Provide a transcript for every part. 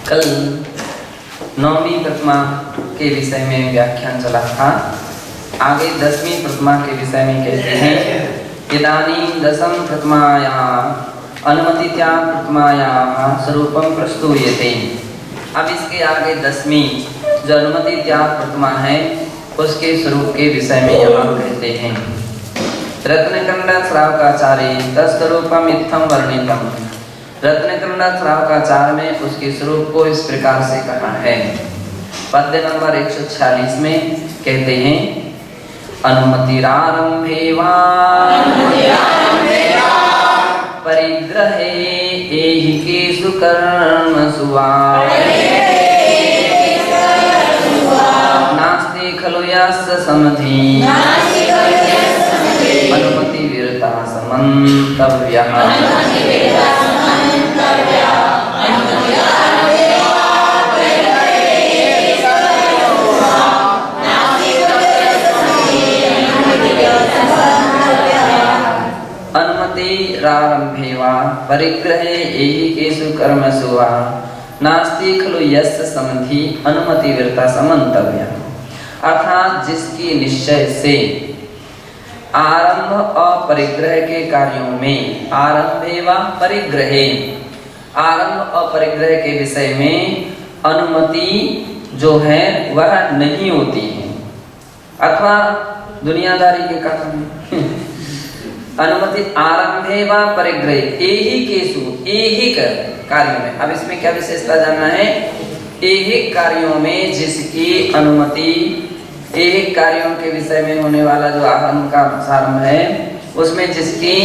कल 9वीं प्रतिमा के विषय में व्याख्यान चला था। आगे 10वीं प्रतिमा के विषय में कहते हैं इदानीं दशम प्रतिमायाः अनुमतित्या प्रतिमायाः स्वरूपं प्रस्तूयते। अब इसके आगे 10वीं जो अनुमति त्याग प्रतिमा है उसके स्वरूप के विषय में यहाँ कहते हैं रत्नकंड श्रावकाचार्य तत्स्वरूपम इत्थम वर्णितम। रत्नकंड श्रावकाचार्य में उसके स्वरूप को इस प्रकार से कहा है। पद्य नंबर 146 में कहते हैं अनुमतिरारंभे वा परिग्रहे ऐहिकेषु कर्मसु वा नास्ति खलु यस्य समधि अनुमति विरता समन्तव्यः। अनुमतिरारंभे वा परिग्रहे ऐहिकेषु कर्मसु वा नास्ति खलु यस्य समधि अनुमति विरता समन्तव्यः। अर्थात जिसकी निश्चय से आरंभ और परिग्रह के कार्यों में आरंभे व परिग्रहे आरंभ और परिग्रह के विषय में अनुमति जो है वह नहीं होती है अथवा दुनियादारी के कारण अनुमति आरंभे व परिग्रह ऐहिक कार्यों में। अब इसमें क्या विशेषता जानना है? ऐहिक कार्यों में जिसकी अनुमति ऐहिक कार्यों के विषय में होने वाला जो आरंभ का प्रारंभ है उसमें जिसकी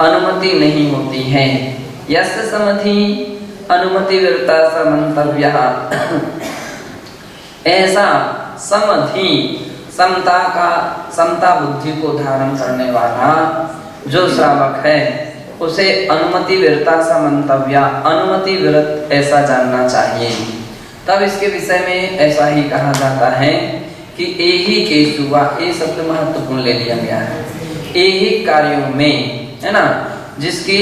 अनुमति नहीं होती है यस्य समधि अनुमति विरता समन्तव्यः। ऐसा समधि समता बुद्धि को धारण करने वाला जो श्रावक है उसे अनुमति विरता समन्तव्य अनुमति विरत ऐसा जानना चाहिए। तब इसके विषय में ऐसा ही कहा जाता है कि ऐहिकेषु वा ये शब्द महत्वपूर्ण ले लिया गया है। ऐहिक कार्यों में है ना जिसकी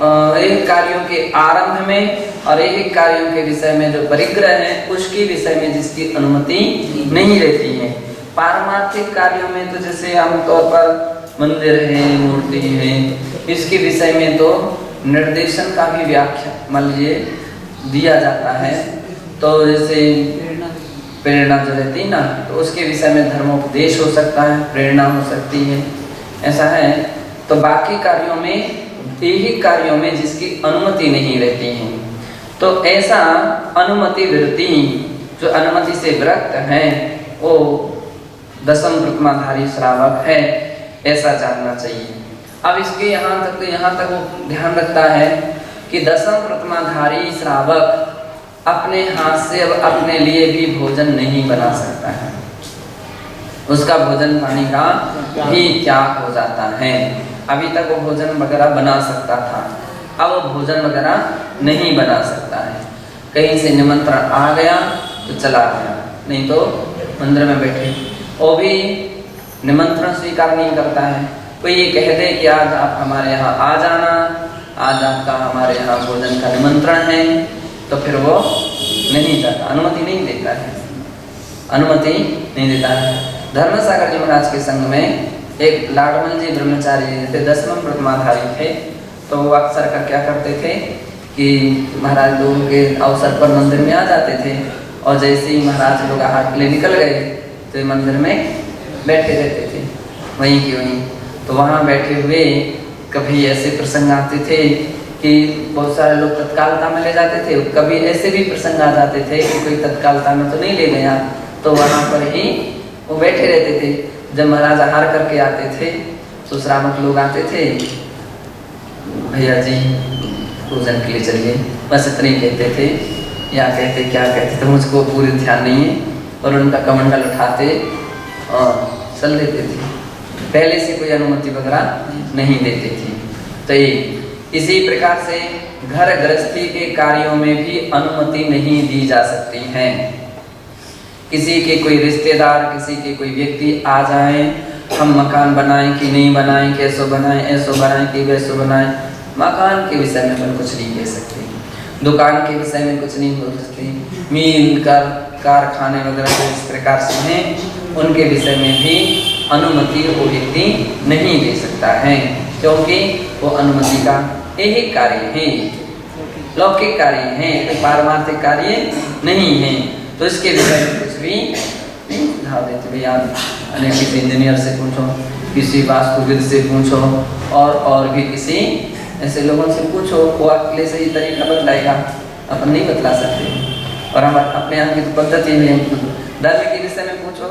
ऐहिक कार्यों के आरंभ में और ऐहिक कार्यों के विषय में जो परिग्रह है उसके विषय में जिसकी अनुमति नहीं रहती है। पारमार्थिक कार्यों में तो जैसे आमतौर पर मंदिर है मूर्ति है इसके विषय में तो निर्देशन का भी व्याख्या मान लीजिए दिया जाता है। तो जैसे प्रेरणा जो रहती है ना तो उसके विषय में धर्मोपदेश हो सकता है प्रेरणा हो सकती है ऐसा है। तो बाकी कार्यों में ऐहिक कार्यों में जिसकी अनुमति नहीं रहती है तो ऐसा अनुमति विरती जो अनुमति से विरक्त है वो दशम प्रतिमाधारी श्रावक है ऐसा जानना चाहिए। अब इसके यहाँ तक वो ध्यान रखता है कि दशम प्रतिमाधारी श्रावक अपने हाथ से अब अपने लिए भी भोजन नहीं बना सकता है। उसका भोजन पानी का भी त्याग हो जाता है। अभी तक वो भोजन वगैरह बना सकता था अब वो भोजन वगैरह नहीं बना सकता है। कहीं से निमंत्रण आ गया तो चला गया नहीं तो मंदिर में बैठे वो भी निमंत्रण स्वीकार नहीं करता है। कोई ये कह दे कि आज आप हमारे यहाँ आ जाना आज आपका हमारे यहाँ भोजन का निमंत्रण है तो फिर वो नहीं जाता अनुमति नहीं देता है अनुमति नहीं देता है। धर्मसागर जी महाराज के संग में एक लाडमल जी ब्रह्मचारी थे 10वें प्रतिमाधारी थे। तो वो अक्सर का क्या करते थे कि महाराज लोगों के अवसर पर मंदिर में आ जाते थे और जैसे ही महाराज लोग हाथ के लिए निकल गए तो मंदिर में बैठे रहते थे वहीं की वहीं। तो वहाँ बैठे हुए कभी ऐसे प्रसंग आते थे कि बहुत सारे लोग तत्कालता में ले जाते थे कभी ऐसे भी प्रसंग आ जाते थे कि कोई तत्कालता में तो नहीं ले गया तो वहाँ पर ही वो बैठे रहते थे। जब महाराज आहार करके आते थे तो श्रावक लोग आते थे भैया जी पूजन के लिए चलिए बस इतने कहते थे या कहते क्या कहते थे मुझको पूरी ध्यान नहीं है और उनका कमंडल उठाते और चल लेते थे। पहले से कोई अनुमति वगैरह नहीं देते थे। तो इसी प्रकार से घर गृहस्थी के कार्यों में भी अनुमति नहीं दी जा सकती है। किसी के कोई रिश्तेदार किसी के कोई व्यक्ति आ जाए हम मकान बनाएं कि नहीं बनाएं कैसो बनाएं ऐसो बनाएं कि वैसो बनाएं मकान के विषय में अपन कुछ नहीं कह सकते। दुकान के विषय में कुछ नहीं बोल सकते, मिल कारखाने वगैरह जो इस प्रकार से हैं उनके विषय में भी अनुमति वो व्यक्ति नहीं दे सकता है, क्योंकि वो अनुमति का यही कार्य है, लौकिक कार्य है, तो पारमार्थिक कार्य नहीं है। तो इसके विषय में कुछ भी नहीं सुझाव देते। भैया अनेक किसी इंजीनियर से पूछो, किसी वास्तुविद से पूछो, और भी किसी ऐसे लोगों से पूछो, वो आपके लिए सही तरीका बतलाएगा, अपन नहीं बतला सकते। और हम अपने यहाँ की तो पद्धति में धर्म के विषय में पूछो,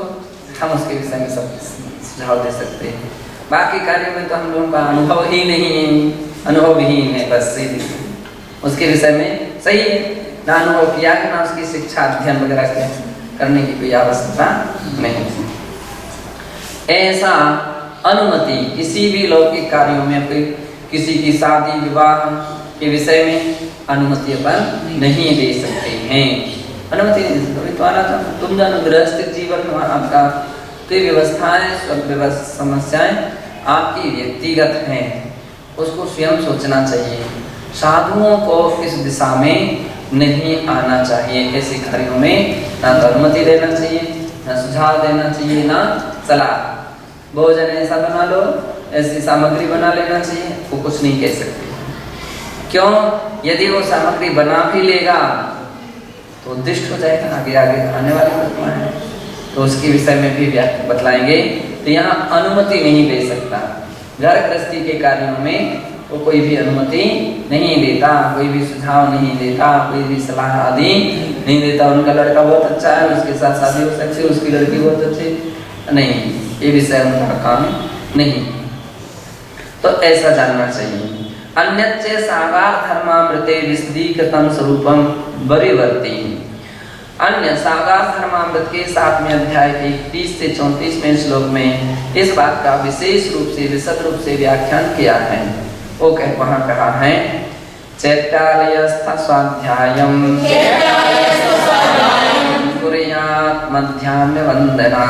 हम उसके विषय में सब सुझाव दे सकते हैं। बाकी कार्यों में तो हम लोगों का अनुभव ही नहीं है, अनुभवहीन है, बस सही उसके विषय में सही है ना, अनुभव किया कि ना उसकी शिक्षा अध्ययन वगैरह करने की कोई आवश्यकता नहीं। ऐसा अनुमति किसी भी लौकिक कार्यों में, किसी की शादी विवाह के विषय में अनुमति अपन नहीं दे सकते हैं। अनुमति नहीं तो आना था, तुम जानो गृहस्थ जीवन में आपका तो व्यवस्थाएं, सब समस्याएं आपकी व्यक्तिगत हैं, उसको स्वयं सोचना चाहिए। साधुओं को इस दिशा में नहीं आना चाहिए, ऐसे कार्यों में ना तो अनुमति देना चाहिए, ना सुझाव देना चाहिए, ना सलाह। भोजन ऐसा बना लो, ऐसी सामग्री बना लेना चाहिए, वो कुछ नहीं कह सकते। क्यों? यदि वो सामग्री बना भी लेगा तो उद्दिष्ट हो जाएगा, आगे आने वाली घटना है, तो उसके विषय में भी बतलाएंगे। तो यहाँ अनुमति नहीं दे सकता, घर गृहस्थी के कार्यों में वो कोई भी अनुमति नहीं देता, कोई भी सुझाव नहीं देता, कोई भी सलाह आदि नहीं देता। उनका लड़का बहुत अच्छा है, उसके साथ शादी हो सकती है, उसकी लड़की बहुत अच्छी नहीं, ये विषय उनका काम नहीं। तो ऐसा जानना चाहिए। अन्यच्च सागार धर्मामृते विशदीकृतं स्वरूपम वरिवर्ति। अन्य सागार धर्मामृत के 7वें अध्याय के 30 से 34वें श्लोक में इस बात का विशेष रूप से विशद रूप से व्याख्यान किया है। वो वहाँ कहा है, चैत्यालयस्थ स्वाध्यायम् कुर्यात् मध्याह्न वंदना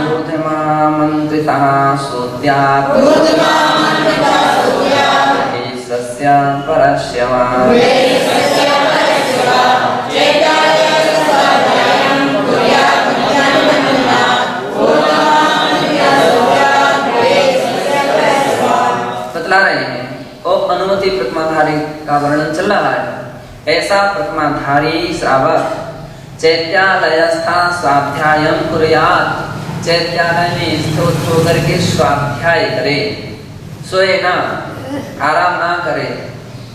ऊर्ध्वमामन्त्रितः सोद्यात् सस्य परस्य वा। बतला रहे हैं और अनुमति प्रतिमाधारी का वर्णन चल रहा है। ऐसा प्रतिमाधारी श्रावक चैत्यालयस्था स्वाध्यायम कुर्यात्, चैत्यालय में स्थित होकर के स्वाध्याय करे, सोए ना, आराम ना करे,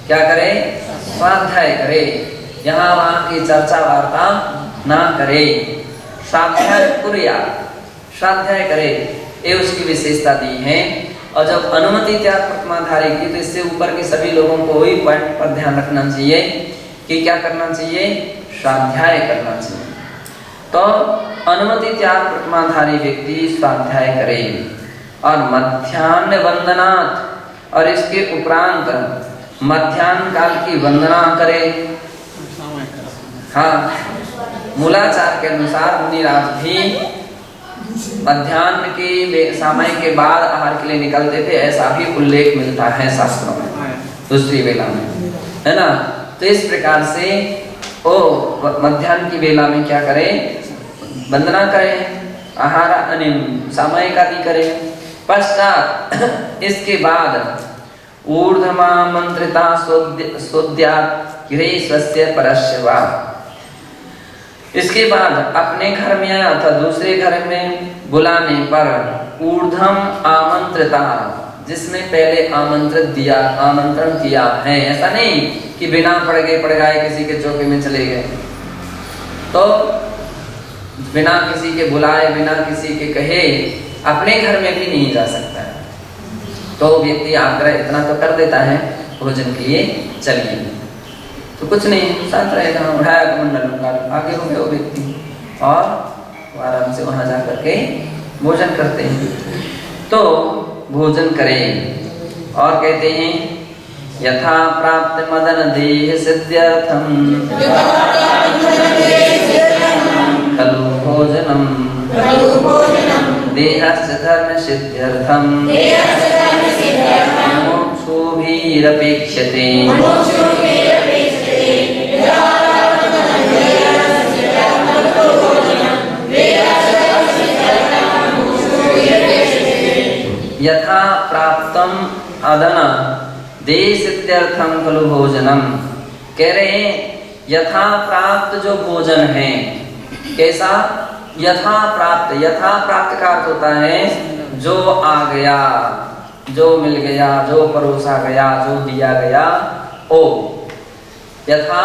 क्या करे? स्वाध्याय करे, यहाँ वहाँ की चर्चा वार्ता ना करे, स्वाध्याय कुर्यात्, स्वाध्याय करे, ये उसकी विशेषता दी है। और जब अनुमति त्याग प्रतिमाधारी की, तो इससे ऊपर के सभी लोगों को वही पॉइंट पर ध्यान रखना चाहिए कि क्या करना चाहिए? स्वाध्याय करना चाहिए। तो अनुमति त्याग प्रतिमाधारी व्यक्ति स्वाध्याय करे और मध्याह्न वंदनात्, और इसके उपरांत मध्याह्न काल की वंदना करे। हाँ, मूलाचार के अनुसार मुनिराज भी मध्याह्न के समय के बाद आहार के लिए निकलते थे, ऐसा भी उल्लेख मिलता है शास्त्रों में, दूसरी वेला में, है ना। तो इस प्रकार से ओ मध्याह्न की वेला में क्या करें? वंदना करें, आहार सामयिक आदि करें। पश्चात इसके बाद ऊर्ध्वमामंत्रिता सोद्यात् गृहे स्वस्य परस्य वा, इसके बाद अपने घर में अथवा दूसरे घर में बुलाने पर ऊर्ध्वम आमंत्रिता, जिसने पहले आमंत्रण किया है, ऐसा नहीं कि बिना पड़ गए किसी के चौके में चले गए, तो बिना किसी के बुलाए, बिना किसी के कहे अपने घर में भी नहीं जा सकता है। तो व्यक्ति आग्रह इतना तो कर देता है भोजन के लिए चलिए, तो कुछ नहीं, साथ रहेगा, उठाया कमंडल आगे हो गए वो व्यक्ति, और आराम से वहां जाकर के भोजन करते हैं। तो भोजन करें और कहते हैं यथा प्राप्त मदन देह सिद्ध्यर्थम खलु भोजनम देहस्य धर्म सिद्ध्यर्थम मोक्षो भी मुमुक्षुर्निरपेक्षते यथा प्राप्तम अदन देशित्यर्थम खलु भोजनम। कह रहे हैं यथा प्राप्त जो भोजन है, कैसा? यथा प्राप्त। यथा प्राप्त का अर्थ होता है जो आ गया, जो मिल गया, जो परोसा गया, जो दिया गया, ओ यथा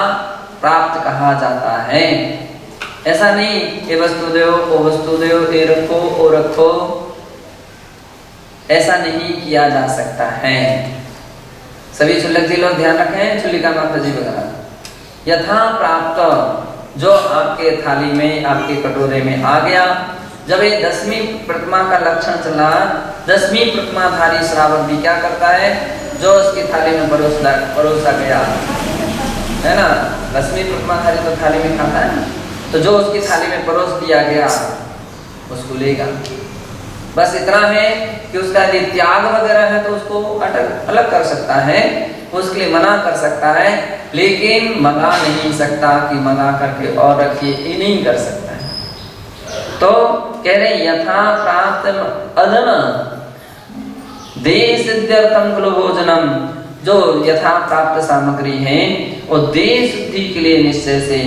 प्राप्त कहा जाता है। ऐसा नहीं ये वस्तु दो, ओ वस्तु दो, ये रखो, ओ रखो, ऐसा नहीं किया जा सकता है। सभी चुल्लक जी लोग ध्यान रखें, चुल्लिका माता जी वगैरह। यथा प्राप्त जो आपके थाली में, आपके कटोरे में आ गया। जब ये 10वीं प्रतिमा का लक्षण चला, 10वीं प्रतिमाधारी श्रावक भी क्या करता है? जो उसकी थाली में परोसा गया है ना, 10वीं प्रतिमाधारी तो थाली में खाता है, तो जो उसकी थाली में परोस दिया गया उसको लेगा। बस इतना है कि उसका यदि त्याग वगैरह है तो उसको अलग कर सकता है, उसके लिए मना कर सकता है, लेकिन मंगा नहीं सकता कि मंगा करके और रखिए, ये नहीं कर सकता है। तो कह रहे यथा प्राप्त अदन देश सिद्ध्यर्थम खलु भोजनम। जो यथा प्राप्त सामग्री है वो देश शुद्धि के लिए निश्चय से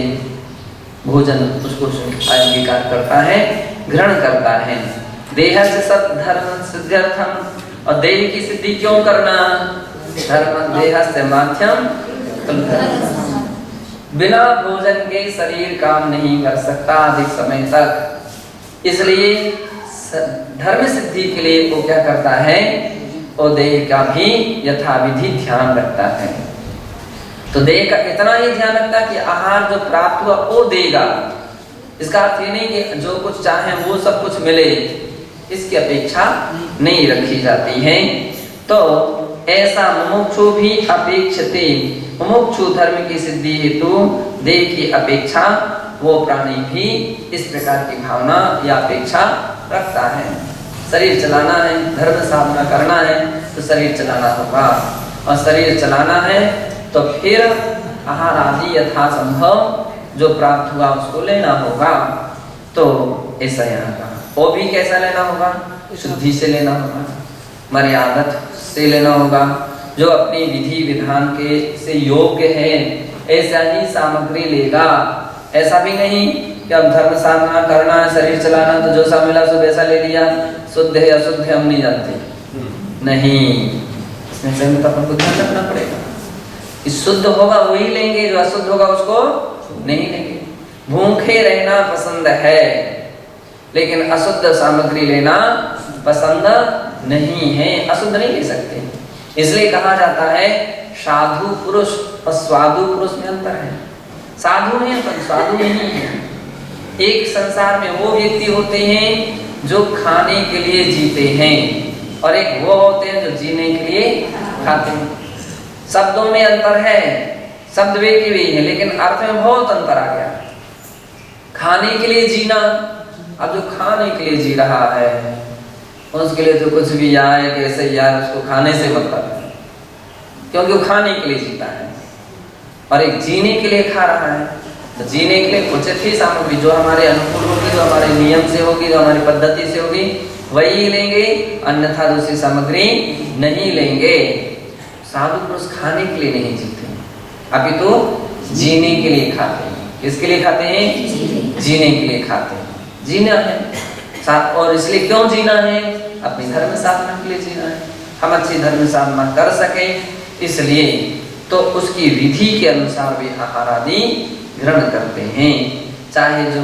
भोजन उसको अंगीकार करता है, ग्रहण करता है। देह से सब धर्म सिद्ध्यर्थम, और देह की सिद्धि क्यों करना? धर्म देह से माध्यम। बिना भोजन के शरीर काम नहीं कर सकता अधिक समय तक, इसलिए धर्म सिद्धि के लिए वो क्या करता है? वो देह का भी यथाविधि ध्यान रखता है। तो देह का इतना ही ध्यान रखता है कि आहार जो प्राप्त हुआ वो देगा। इसका अर्थ ये नहीं कि जो कुछ चाहे वो सब कुछ मिले, इसकी अपेक्षा नहीं रखी जाती है। तो ऐसा मुमुक्षु भी अपेक्षते, मुमुक्षु धर्म की सिद्धि हेतु देह की अपेक्षा वो प्राणी भी इस प्रकार की भावना या अपेक्षा रखता है। शरीर चलाना है, धर्म साधना करना है तो शरीर चलाना होगा, और शरीर चलाना है तो फिर आहार आदि यथासंभव जो प्राप्त हुआ उसको लेना होगा। तो ऐसा यहाँ का वो भी कैसा लेना होगा? शुद्धि से लेना होगा, मर्यादत से लेना होगा, जो अपनी विधि विधान के से योग्य है ऐसा ही सामग्री लेगा। ऐसा भी नहीं कि अब धर्म साधना करना है, शरीर चलाना, तो जो सा मिला सो वैसा ले लिया, शुद्ध है अशुद्ध है हम नहीं जानते। नहीं, इसमें संगत अपन को ध्यान रखना पड़ेगा कि शुद्ध होगा वही लेंगे, जो अशुद्ध होगा उसको नहीं लेंगे। भूखे रहना पसंद है लेकिन अशुद्ध सामग्री लेना पसंद नहीं है, अशुद्ध नहीं ले सकते। इसलिए कहा जाता है साधु पुरुष और स्वादु पुरुष में अंतर है। साधु है पर साधु नहीं है। एक संसार में वो व्यक्ति होते हैं जो खाने के लिए जीते हैं, और एक वो होते हैं जो जीने के लिए खाते हैं। शब्दों में अंतर है, शब्द वे की वे है, लेकिन अर्थ में बहुत अंतर आ गया। खाने के लिए जीना, अब जो खाने के लिए जी रहा है उसके लिए तो कुछ भी आए कैसे यार उसको खाने से मतलब है, क्योंकि वो खाने के लिए जीता है। और एक जीने के लिए खा रहा है, तो जीने के लिए उचित ही सामग्री जो हमारे अनुकूल होगी, जो हमारे नियम से होगी, जो हमारी पद्धति से होगी वही लेंगे, अन्यथा दूसरी सामग्री नहीं लेंगे। साधु पुरुष खाने के लिए नहीं जीते, अभी तो जीने के लिए खाते हैं। किसके लिए खाते हैं? जीने के लिए खाते हैं। जीना है, और इसलिए क्यों जीना है? अपनी धर्म साधना के लिए जीना है। हम अच्छी धर्म साधना कर सके इसलिए तो उसकी विधि के अनुसार भी आहार आदि ग्रहण करते हैं, चाहे जो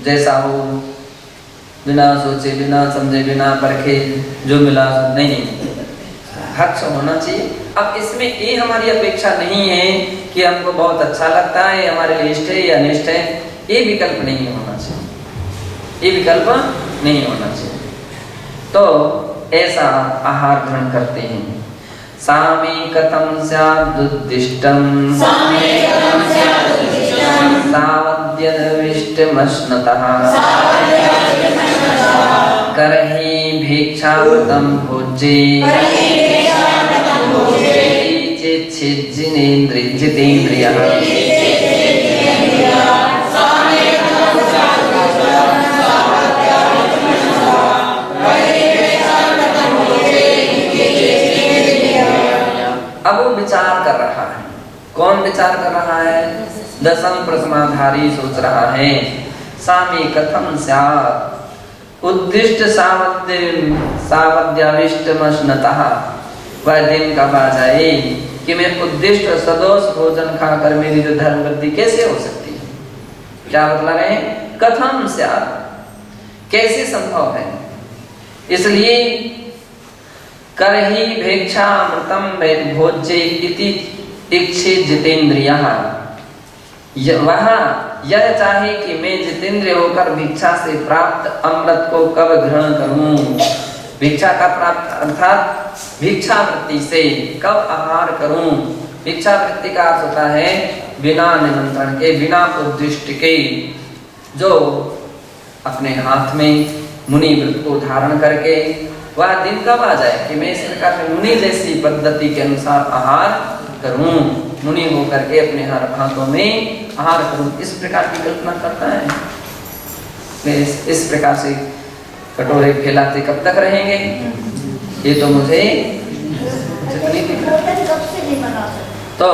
जैसा हो, बिना सोचे, बिना समझे, बिना परखे जो मिला नहीं, हक्ष होना चाहिए। अब इसमें ये हमारी अपेक्षा नहीं है कि हमको बहुत अच्छा लगता है, हमारे लिए इष्ट है या अनिष्ट है, ये विकल्प नहीं होना चाहिए, ये विकल्प नहीं होना चाहिए। तो ऐसा आहार ग्रहण करते हैं। सामे कथं स्यादुद्दिष्टं सावद्यदविष्टमश्नतः करहि भिक्षावृतं भोज्ये जितेन्द्रियः अब वो विचार कर रहा है। कौन विचार कर रहा है? दशम प्रथमाधारी सोच रहा है, सामी कथम स्यात् उद्दिष्ट सावद्याविष्टमश्नतः। वह दिन कब आ जाए कि मैं उद्दिष्ट सदोष भोजन खाकर मेरी जो धर्म वृद्धि कैसे हो सकती है? क्या मतलब है? कथम स्यात्, कैसे संभव है? इसलिए करहि भेक्षामृतम भोज्ये इति इच्छे जितेन्द्रियः। वह यह चाहे कि मैं जितेंद्रिय होकर भिक्षा से प्राप्त अमृत को कब ग्रहण करूं। भिक्षा का प्राप्त अर्थात भिक्षा वृत्ति से कब आहार करूं। भिक्षा वृत्ति का अर्थ होता है बिना निमंत्रण के, बिना उद्दिष्ट के, जो अपने हाथ में मुनि व्रत को धारण करके वह दिन कब आ जाए कि मैं इस प्रकार से मुनि जैसी पद्धति के अनुसार आहार करूं, मुनि होकर के अपने हाथों में आहार करूं। इस प्रकार की कल्पना करता है। मैं इस प्रकार से कटोरे फैलाते कब तक रहेंगे? ये तो मुझे तो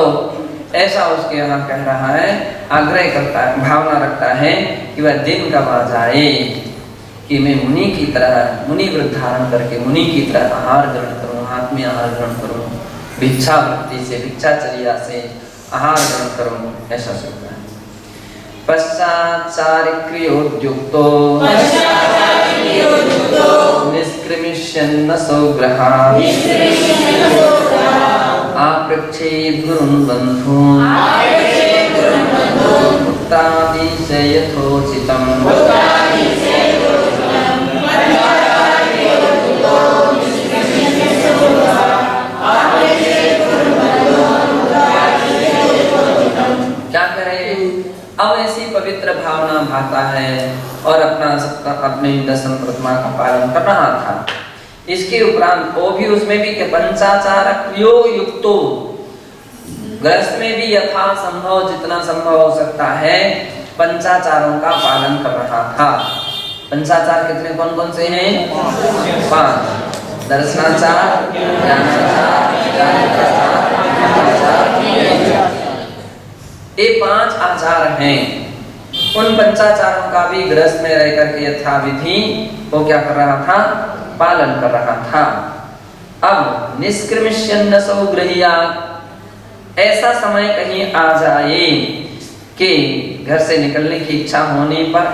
ऐसा उसके यहाँ कह रहा है, आग्रह करता है, भावना रखता है कि वह दिन कब आ जाए कि मैं मुनि की तरह मुनि व्रत धारण करके मुनि की तरह आहार ग्रहण करूं, हाथ में आहार ग्रहण करूं, भिक्षा वृत्ति से भिक्षाचर्या से आहार ग्रहण करूं। ऐसा सोचता है। पश्चाच्चारिक्रियोद्युक्तो निष्क्रिमिष्यन्न सौग्रहात् आपृच्छेत् गुरुन् बन्धून् मुक्तादिश यथोचितम्। क्या करें? अब ऐसी पवित्र भावना भाता है और अपने दशम प्रतिमा का पालन कर रहा था। इसके उपरांत वो भी उसमें भी पंचाचार क्रियो युक्तो, गृहस्थ में भी यथा संभव जितना संभव हो सकता है पंचाचारों का पालन कर रहा था। पंचाचार कितने कौन कौन से हैं? 5। दर्शनाचार, ये 5 आचार हैं। उन पंचाचारों का भी गृहस्थ में रहकर के यथाविधि वो क्या कर रहा था? पालन कर रहा था। अब निष्क्रिमिष्यन्न सौगृह्यात्, ऐसा समय कहीं आ जाए कि घर से निकलने की इच्छा होने पर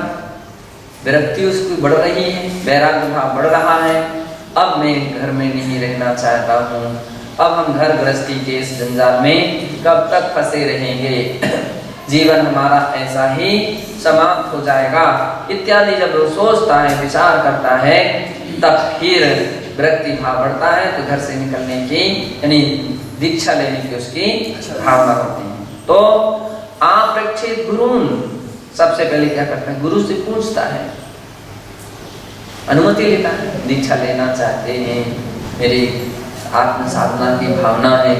विरक्ति उसकी बढ़ रही है, वैराग्य भाव बढ़ रहा है। अब मैं घर में नहीं रहना चाहता हूँ, अब हम घर गृहस्थी के इस जंजाल में कब तक फंसे रहेंगे, जीवन हमारा ऐसा ही समाप्त हो जाएगा इत्यादि जब वो सोचता है, विचार करता है, तब फिर विरक्ति भाव बढ़ता है तो घर से निकलने की यानी दीक्षा लेने की उसकी भावना होती है। तो आपृच्छेत् गुरुन्, सबसे पहले क्या करता है? गुरु से पूछता है, अनुमति लेता है। दीक्षा लेना चाहते हैं, मेरी आत्म साधना की भावना है,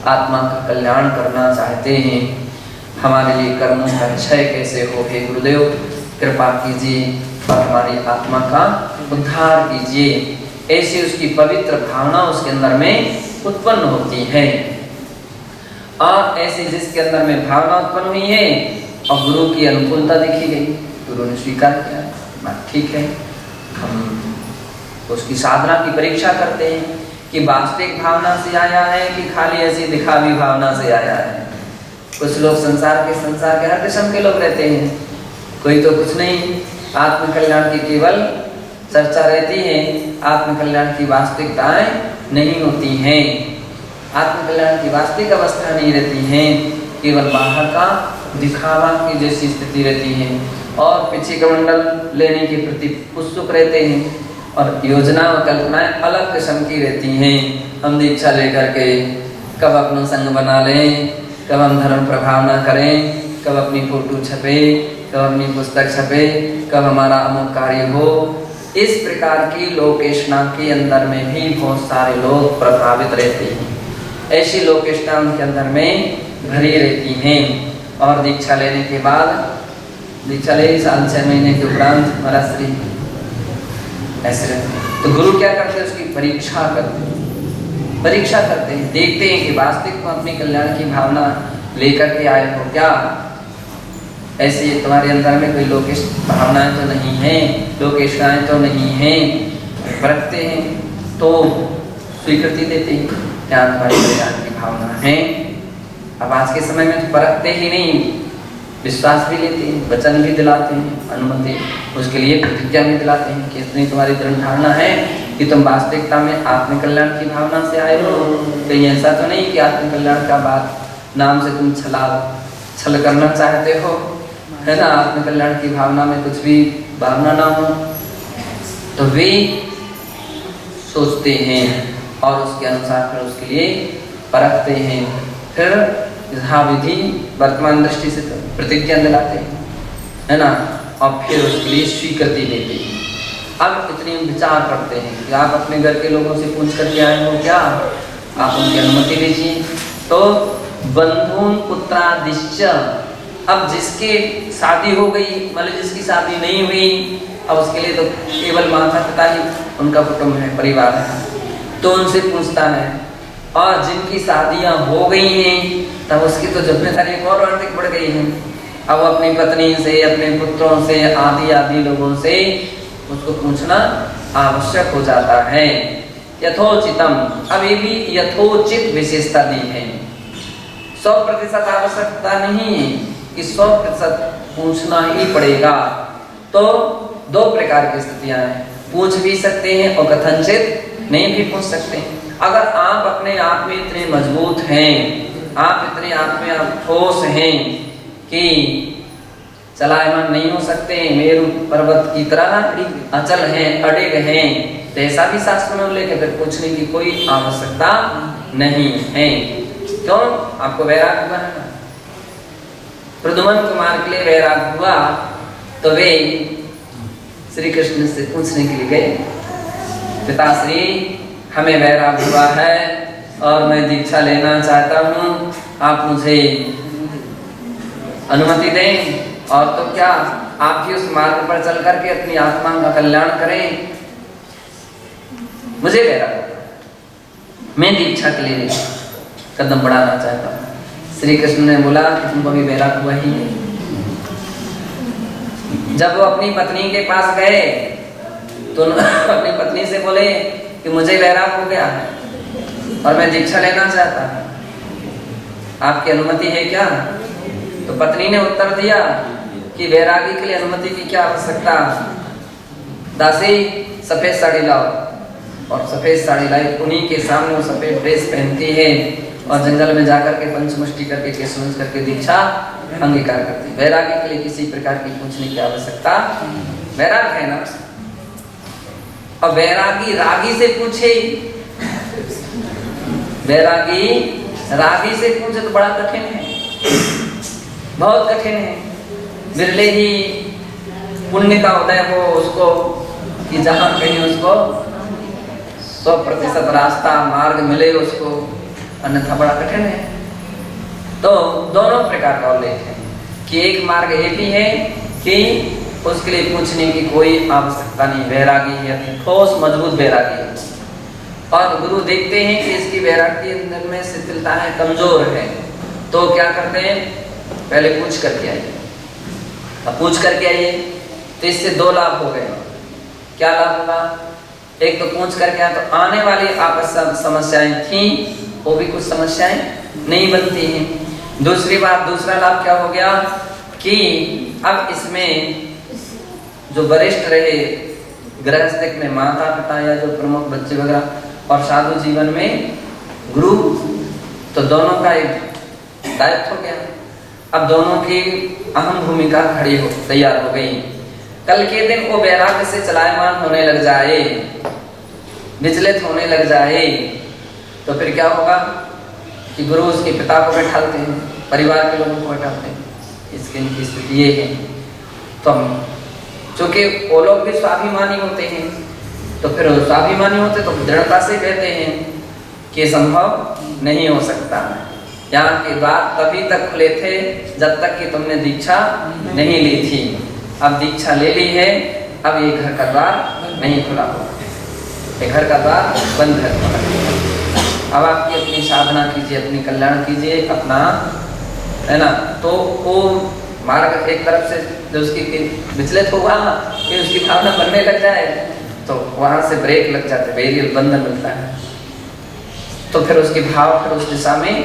आत्मा का कल्याण करना चाहते हैं, हमारे लिए कर्मों का क्षय कैसे हो, हे गुरुदेव कृपा कीजिए और हमारी आत्मा का उद्धार कीजिए। ऐसी उसकी पवित्र भावना उसके अंदर में उत्पन्न होती है। और ऐसे जिसके अंदर में भावना उत्पन्न हुई है और गुरु की अनुकूलता देखी गई, गुरु ने स्वीकार किया, बात ठीक है, हम उसकी साधना की परीक्षा करते हैं कि वास्तविक भावना से आया है कि खाली ऐसी दिखावी भावना से आया है। कुछ लोग संसार के हर किस्म के लोग रहते हैं, कोई तो कुछ नहीं, आत्मकल्याण की केवल चर्चा रहती है, आत्मकल्याण की वास्तविकताएं नहीं होती हैं, आत्मकल्याण की वास्तविक अवस्था नहीं रहती हैं, केवल बाहर का दिखावा की जैसी स्थिति रहती है और पीछे कमंडल लेने के प्रति उत्सुक रहते हैं और योजना और कल्पनाएं अलग किस्म की रहती हैं। हम दीक्षा लेकर के कब अपना संग बना लें, कब हम धर्म प्रभाव न करें, कब अपनी फोटो छपे, कब अपनी पुस्तक छपे, कब हमारा अमुक कार्य हो। इस प्रकार की लोकेशना के अंदर में भी बहुत सारे लोग प्रभावित रहते हैं। ऐसी लोकेष्टा उनके अंदर में भरी रहती हैं। और दीक्षा लेने के बाद, दीक्षा ले 6 महीने के उपरांत महाराज श्री ऐसे रहते हैं। तो गुरु क्या करते हैं, उसकी परीक्षा करते हैं, परीक्षा करते हैं, देखते हैं कि वास्तविक में अपनी कल्याण की भावना लेकर के आए हो क्या, ऐसे तुम्हारे अंदर में कोई लोकेश भावनाएं तो नहीं है, लोकेशनाएं तो नहीं हैं। परखते हैं तो स्वीकृति देते हैं, क्या तुम्हारी कल्याण की भावना है। अब आज के समय में तो परखते ही नहीं, विश्वास भी लेते हैं, वचन भी दिलाते हैं, अनुमति उसके लिए प्रतिज्ञा भी दिलाते हैं कि इतनी तुम्हारी दृढ़ धारणा है कि तुम वास्तविकता में आत्मकल्याण की भावना से आए हो। कहीं ऐसा तो नहीं कि आत्मकल्याण का बात नाम से तुम छल करना चाहते हो, है ना, आत्मकल्याण की भावना में कुछ भी भावना ना हो। तो वे सोचते हैं और उसके अनुसार फिर उसके लिए परखते हैं, फिर हाँ विधि वर्तमान दृष्टि से प्रतिज्ञा दिलाते हैं, है ना, और फिर उसके लिए स्वीकृति देते हैं। अब इतनी विचार करते हैं कि आप अपने घर के लोगों से पूछ करके आए हो क्या, आप उनकी अनुमति लीजिए। तो बंधुन पुत्रादिश्च, अब जिसके शादी हो गई, मतलब जिसकी शादी नहीं हुई, अब उसके लिए तो केवल माता पिता ही उनका कुटुंब है, परिवार है, तो उनसे पूछता है। और जिनकी शादियां हो गई हैं तब उसकी तो जिम्मेदारी और अधिक बढ़ गई है। अब अपनी पत्नी से, अपने पुत्रों से, आदि लोगों से उसको पूछना आवश्यक हो जाता है। यथोचितम, अब ये भी यथोचित विशेषता दी है, 100% आवश्यकता नहीं है कि 100% पूछना ही पड़ेगा। तो 2 प्रकार की स्थितियां हैं, पूछ भी सकते हैं और कथनचित नहीं भी पूछ सकते हैं। अगर आप अपने आप में इतने मजबूत हैं, आप इतने आप में आप ठोस हैं कि चलायमान नहीं हो सकते, मेरु पर्वत की तरह अचल हैं, अडिग हैं, तो ऐसा भी शास्त्र में उल्लेख है, फिर पूछने की कोई आवश्यकता नहीं है। क्यों? आपको वैराग हुआ है ना, प्रद्युम्न कुमार के लिए वैराग हुआ तो वे श्री कृष्ण से पूछने के लिए गए, पिताश्री हमें वैराग हुआ है और मैं दीक्षा लेना चाहता हूँ, आप मुझे अनुमति दें, और तो क्या आप भी उस मार्ग पर चल करके अपनी आत्मा का कल्याण करें। मुझे वैराग हुआ, मैं दीक्षा के लिए कदम बढ़ाना चाहता हूँ। श्री कृष्ण ने बोला कि तुमको अभी वैराग हुआ ही नहीं। जब वो अपनी पत्नी के पास गए तो अपनी पत्नी से बोले कि मुझे वैराग हो गया है और मैं दीक्षा लेना चाहता हूँ, आपकी अनुमति है क्या? तो पत्नी ने उत्तर दिया कि वैरागी के लिए अनुमति की क्या आवश्यकता, दासी सफेद साड़ी लाओ। और सफेद साड़ी लाई, उन्हीं के सामने वो सफेद ड्रेस पहनती है और जंगल में जाकर के पंचमुष्टि करके केशवंश करके दीक्षा अंगीकार करती है। वैरागी के लिए किसी प्रकार की पूछने की आवश्यकता, वैराग है ना। और वैरागी रागी से पूछे, वैरागी रागी से पूछे तो बड़ा कठिन है, बहुत कठिन है। बिरले ही पुण्य का उदय हो उसको कि जहां कहीं उसको 100% रास्ता मार्ग मिले उसको, अन्यथा बड़ा कठिन है। तो दोनों प्रकार का उल्लेख है कि एक मार्ग ये भी है कि उसके लिए पूछने की कोई आवश्यकता नहीं, वैरागी है, ठोस मजबूत वैरागी है। और गुरु देखते हैं कि इसकी वैरागी अंदर में शिथिलता है, कमजोर है, तो क्या करते हैं, पहले पूछ करके आइए। अब पूछ करके आइए तो इससे 2 लाभ हो गए। क्या लाभ होगा? एक तो पूछ करके आए तो आने वाली आपस समस्याएं थी वो भी कुछ समस्याएं नहीं बनती हैं। दूसरी बात, दूसरा लाभ क्या हो गया कि अब इसमें जो वरिष्ठ रहे गृहस्थ में माता पिता या जो प्रमुख बच्चे वगैरह और साधु जीवन में गुरु, तो दोनों का एक दायित्व हो गया। अब दोनों की अहम भूमिका खड़ी हो तैयार हो गई। कल के दिन वो वैराग्य से चलायमान होने लग जाए, विचलित होने लग जाए, तो फिर क्या होगा कि गुरु उसके पिता को बैठाते हैं, परिवार के लोगों को बैठाते हैं। इसकी इनकी स्थिति ये है। तो चूंकि वो लोग भी स्वाभिमानी होते हैं, तो फिर स्वाभिमानी होते तो दृढ़ता से कहते हैं कि संभव नहीं हो सकता। यहाँ के द्वार तभी तक खुले थे जब तक कि तुमने दीक्षा नहीं ली थी। अब दीक्षा ले ली है, अब ये घर का द्वार नहीं खुला होगा, ये घर का द्वार बंद है। अब आपकी अपनी साधना कीजिए, अपनी कल्याण कीजिए अपना, है ना। तो वो मार्ग एक तरफ से जो उसकी विचलित होगा कि उसकी भावना बनने लग जाए तो वहां से ब्रेक लग जाते, बैरियर बंधन मिलता है, तो फिर उसके भाव फिर उस दिशा में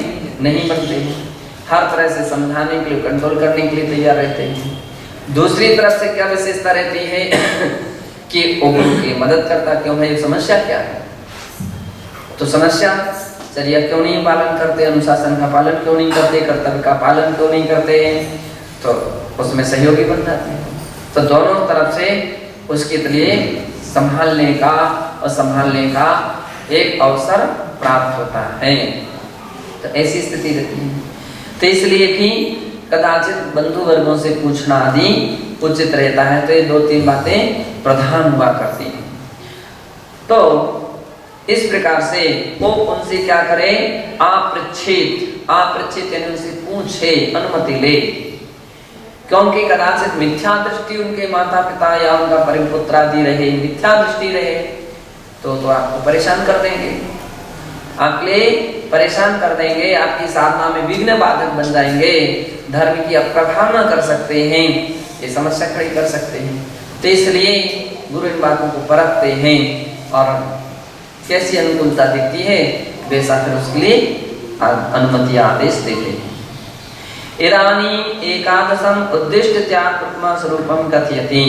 नहीं बनते हैं। हर तरह से समझाने के लिए, कंट्रोल करने के लिए तैयार रहते हैं। दूसरी तरफ से क्या विशेषता रहती है कि वो गुरु की मदद करता, क्यों है, ये समस्या क्या है, तो समस्या चर्या क्यों नहीं पालन करते, अनुशासन का पालन क्यों नहीं करते, कर्तव्य का पालन क्यों नहीं करते, तो उसमें सहयोगी बन जाते हैं। तो दोनों तरफ से उसके लिए संभालने का और संभालने का एक अवसर प्राप्त होता है। तो ऐसी स्थिति रहती है। तो इसलिए भी कदाचित बंधु वर्गों से पूछना आदि उचित रहता है। तो ये 2-3 बातें प्रधान हुआ करती हैं। तो इस प्रकार से वो उनसे क्या करे, आपृच्छेत यानी उनसे पूछे, अनुमति ले, क्योंकि कदाचित मिथ्या दृष्टि उनके माता पिता या उनका परिपुत्र आदि रहे, मिथ्या दृष्टि रहे तो आपको परेशान कर देंगे, आपके लिए परेशान कर देंगे, आपकी साधना में विघ्न बाधक बन जाएंगे, धर्म की अप्रभावना कर सकते हैं, ये समस्या खड़ी कर सकते हैं। तो इसलिए गुरु इन बातों को परखते हैं और कैसी अनुकूलता दिखती है वैसा फिर उसके लिए अनुमति आदेश देते हैं। इदानीं एकादशम उद्दिष्ट त्याग प्रतिमा स्वरूपम कथयति।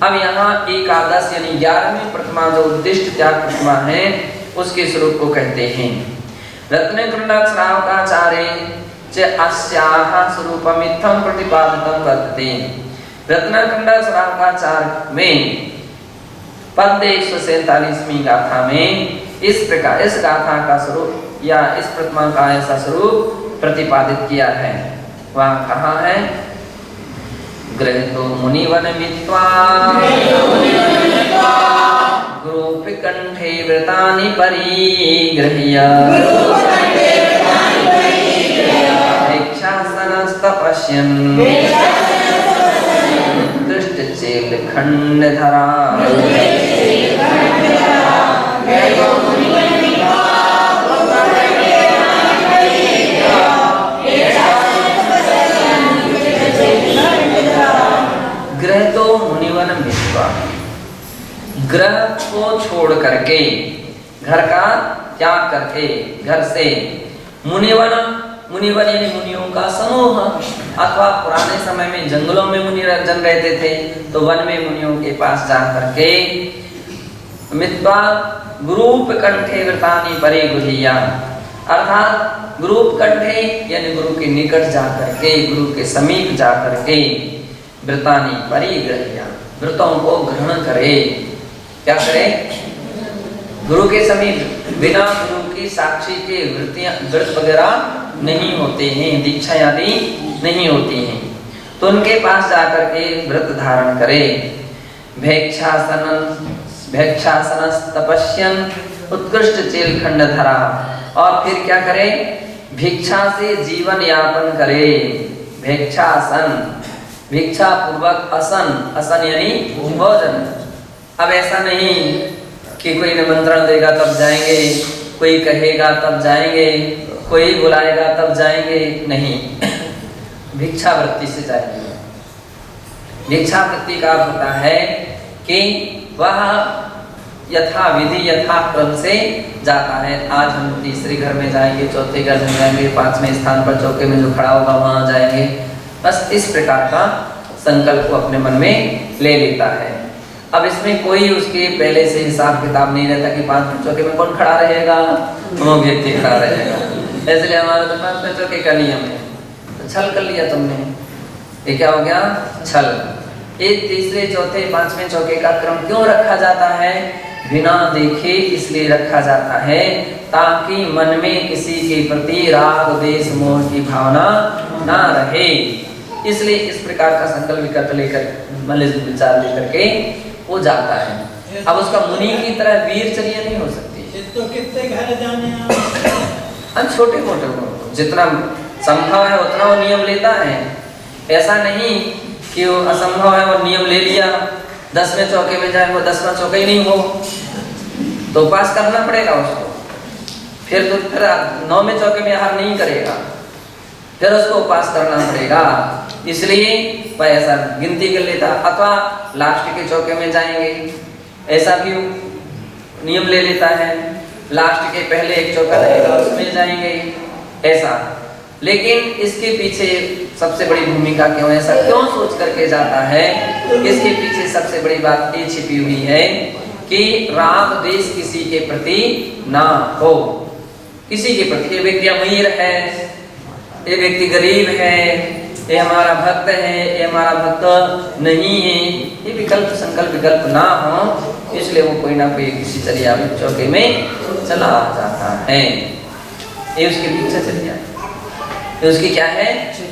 अब यहाँ एकादश यानी 11वीं प्रतिमा जो उद्दिष्ट त्याग प्रतिमा है उसके स्वरूप को कहते हैं। रत्नकुंडक श्रावकाचार्य च अस्याः स्वरूपमित्थं प्रतिपादितं वर्तते। रत्नकुंडक श्रावकाचार्य में पद 147वीं गाथा में इस प्रकार इस गाथा का स्वरूप या इस प्रतिमा का ऐसा स्वरूप प्रतिपादित किया है। वहाँ कहाँ है, गृहीतो मुनिवन मित्वा गुरुपिकंठे व्रतानि परिगृह्य भिक्षासनस्तपस्यन् दृष्टचेलखण्डधरा ग्रह तो मुनिवन मित्वा, ग्रह को छोड़ करके, घर का त्याग करके, घर से मुनिवन, मुनिवन यानी मुनियों का समूह, अथवा पुराने समय में जंगलों में मुनि जन रहते थे तो वन में मुनियों के पास जा करके मित्वा गुरूप कंठे व्रतानि परिगृह्य, अर्थात गुरूप कंठे यानी गुरु के निकट जा करके, गुरु के समीप जा करके व्रतानि परिगृह्य, व्रतों को ग्रहण करे। क्या करे, गुरु के समीप, बिना गुरु की साक्षी के व्रत वगैरह नहीं होते हैं, दीक्षा आदि नहीं होती हैं, तो उनके पास जाकर के व्रत धारण करे। भैक्षासन तपस्यन उत्कृष्ट चेलखंड धरा, और फिर क्या करे, भिक्षा से जीवन यापन करे। भैक्षासन, भिक्षा पूर्वक असन, असन यानी भोजन। अब ऐसा नहीं कि कोई निमंत्रण देगा तब जाएंगे, कोई कहेगा तब जाएंगे, कोई बुलाएगा तब जाएंगे, नहीं, भिक्षा वृत्ति से जाएंगे। भिक्षा वृत्ति का अर्थ होता है कि वह यथा विधि यथा क्रम से जाता है। आज हम तीसरे घर में जाएंगे, चौथे घर में जाएंगे, 5वें स्थान पर चौके में जो खड़ा होगा वहां जाएंगे, बस इस प्रकार का संकल्प को अपने मन में ले लेता है। अब इसमें कोई उसके पहले से हिसाब किताब नहीं रहता कि 5वें चौके में कौन खड़ा रहेगा, वो व्यक्ति खड़ा रहेगा, इसलिए हमारा तो 5वें चौके का नियम है। तो छल कर लिया तुमने, ये क्या हो गया, छल। एक तीसरे चौथे 5वें चौके का क्रम क्यों रखा जाता है, बिना देखे इसलिए रखा जाता है ताकि मन में किसी के प्रति राग द्वेष मोह की भावना ना रहे। इसलिए इस प्रकार का संकल्प विकल्प लेकर, विचार लेकर के वो जाता है। अब उसका मुनि की तरह वीर चर्या नहीं हो सकती, तो कितने घर जाने छोटे मोटे जितना संभव है उतना वो नियम लेता है। ऐसा नहीं कि वो असंभव है और नियम ले लिया 10वें चौके में जाए वो 10वां चौका ही नहीं हो तो पास करना पड़ेगा उसको। फिर 9वें चौके में हार नहीं करेगा, फिर उसको पास करना पड़ेगा। इसलिए वह ऐसा गिनती कर लेता, अथवा लास्ट के चौके में जाएंगे ऐसा भी नियम ले लेता है, लास्ट के पहले एक चौका रहेगा उसमें जाएंगे ऐसा। लेकिन इसके पीछे सबसे बड़ी भूमिका क्यों, ऐसा क्यों सोच करके जाता है? इसके पीछे सबसे बड़ी बात ये छिपी हुई है कि राग द्वेष किसी के प्रति ना हो। किसी के प्रति, ये व्यक्ति अमीर है, ये व्यक्ति गरीब है, ये हमारा भक्त है, ये हमारा भक्त नहीं है, ये विकल्प संकल्प विकल्प ना हो, इसलिए वो कोई ना कोई किसी चर्या चौके में चला जाता है। ये उसकी भिक्षाचर्या, ये उसकी क्या है?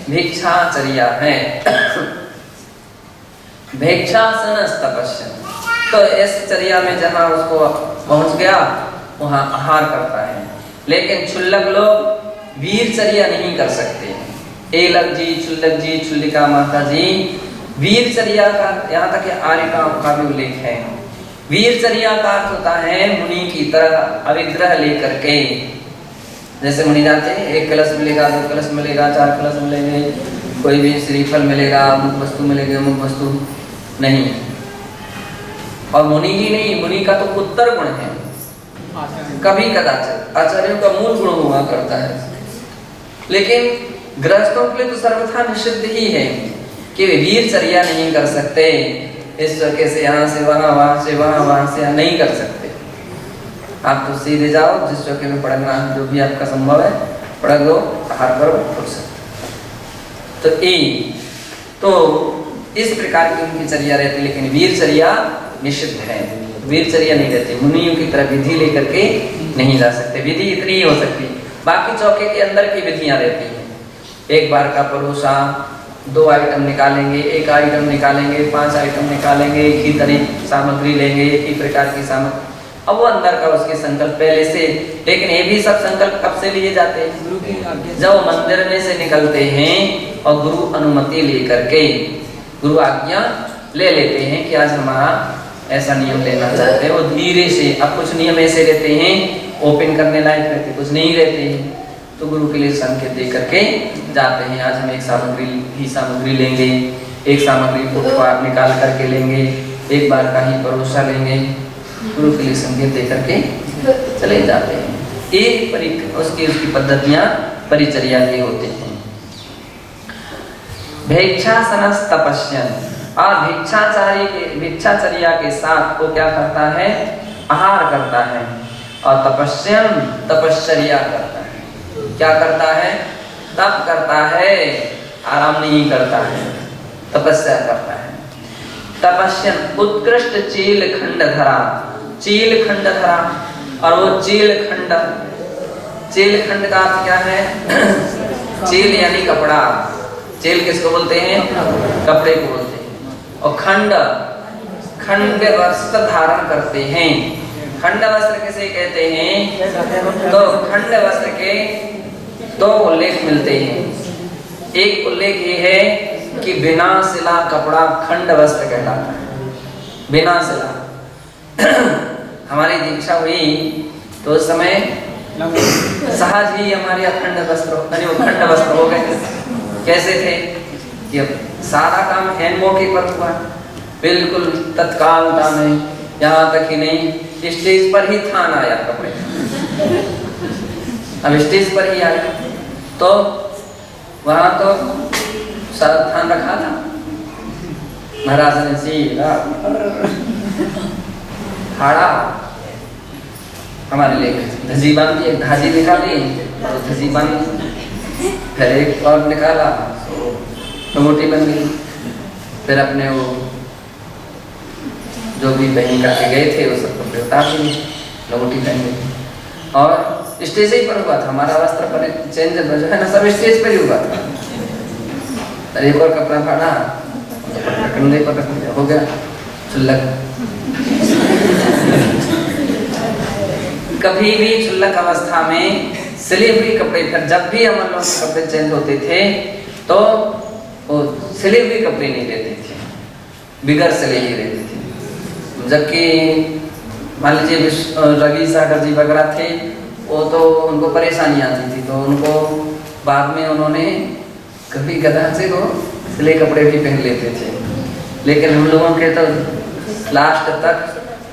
भिक्षाचर्या है। भिक्षासन तपस्या, तो इस चर्या में जहाँ उसको पहुंच गया वहाँ आहार करता है। लेकिन क्षुल्लक लोग वीरचर्या नहीं कर सकते। एलक जी, क्षुल्लक जी, क्षुल्लिका माता जी वीरचर्या का, यहाँ तक आर्यका का भी उल्लेख है। वीरचर्या का अर्थ होता है मुनि की तरह अविग्रह लेकर के। जैसे मुनि जाते हैं, 1 कलश मिलेगा, 2 कलश मिलेगा, 4 कलश मिलेंगे, कोई भी श्रीफल मिलेगा, अमुक वस्तु मिलेगी, अमुक वस्तु नहीं। और मुनि ही नहीं, मुनि का तो उत्तर गुण है, कभी कदाचित आचार्यों का मूल गुण हुआ करता है। लेकिन गृहस्थों के लिए तो सर्वथा निषिद्ध ही है कि वे वीरचर्या नहीं कर सकते। इस चौके से यहाँ से वहाँ, वहाँ से वहाँ, वहाँ से यहाँ नहीं कर सकते। आप तो सीधे जाओ, जिस चौके में पढ़ना जो भी आपका संभव है पढ़ लो, आहार करो, उठ सकते। तो इस प्रकार की उनकी चर्या रहती, लेकिन वीरचर्या निषिद्ध है। वीरचर्या नहीं रहती, मुनियों की तरह विधि लेकर के नहीं जा सकते। विधि इतनी ही हो सकती, बाकी चौके के अंदर की विधियां रहती हैं। एक बार का परोसा, 2 आइटम निकालेंगे, 1 आइटम निकालेंगे, 5 आइटम निकालेंगे, एक ही तरह सामग्री लेंगे, एक ही प्रकार की सामग्री। अब वो अंदर का उसके संकल्प पहले से, लेकिन ये भी सब संकल्प कब से लिए जाते हैं? जब मंदिर में से निकलते हैं और गुरु अनुमति लेकर के, गुरु आज्ञा ले लेते हैं कि आज हमारा ऐसा नियम लेना चाहते हैं। वो धीरे से, अब कुछ नियम ऐसे रहते हैं ओपन करने लायक रहते, कुछ नहीं रहते हैं, तो गुरु के लिए संकेत दे करके जाते हैं। आज हम एक सामग्री लेंगे, एक सामग्री को निकाल करके लेंगे, एक बार का ही परोसा लेंगे, गुरु के लिए संकेत दे करके चले जाते हैं। एक उसकी पद्धतियां परिचर्या की होती हैं। भिक्षासन तपस्यन, और भिक्षाचर्या के साथ वो क्या करता है? आहार करता है। और तपस्यन तपश्चर्या करता है। क्या करता है? तप करता है, आराम नहीं करता है, तपस्या करता है। तपस्यन उत्कृष्ट चील खंड धरा, चील खंड धरा, और वो चील खंड का अर्थ क्या है? चील यानी कपड़ा। चील किसको बोलते हैं? कपड़े को बोलते हैं। और खंड वस्त्र धारण करते हैं। खंड वस्त्र किसे कहते हैं? तो खंड वस्त्र के 2 उल्लेख मिलते हैं। एक उल्लेख ये है कि बिना सिला कपड़ा खंड वस्त्र कहलाता है। बिना सिला हमारी दीक्षा हुई तो उस समय सहज ही हमारे अखंड वस्त्र, यानी वो खंड वस्त्र हो गए। कैसे थे कि अब सारा काम हैंड मौके पर हुआ, बिल्कुल तत्कालता में, यहाँ तक ही नहीं स्टेज पर ही थान आया कपड़े। अब स्टेज पर ही आया तो वहाँ तो सारा थान रखा था। महाराज ने सीधा हाड़ा हमारे लिए धजी बांध दी, एक धाजी निकाली, तो धजी बांध, फिर एक और निकाला तो मोटी बन गई। फिर अपने वो जो भी पहन करके गए थे वो सब कपड़े उतार दिए, लंगोटी पहन गई। और स्टेज ही पर हुआ था, हमारा वस्त्र पर चेंज जो है ना सब स्टेज पर ही हुआ था। एक और कपड़ा फाड़ा, कंधे पर रख दिया, हो गया चुल्लक। कभी भी क्षुल्लक अवस्था में सिले हुए कपड़े, फिर जब भी हम लोग के कपड़े चेंज होते थे तो वो सिले हुए कपड़े नहीं लेते थे, बिगड़ सिले ही रहते थे। जबकि मान लीजिए रवि सागर जी वगैरह थे, वो तो उनको परेशानी आती थी, तो उनको बाद में उन्होंने कभी गधा से वो सिले कपड़े भी पहन लेते थे। लेकिन हम लोगों के तो लास्ट तक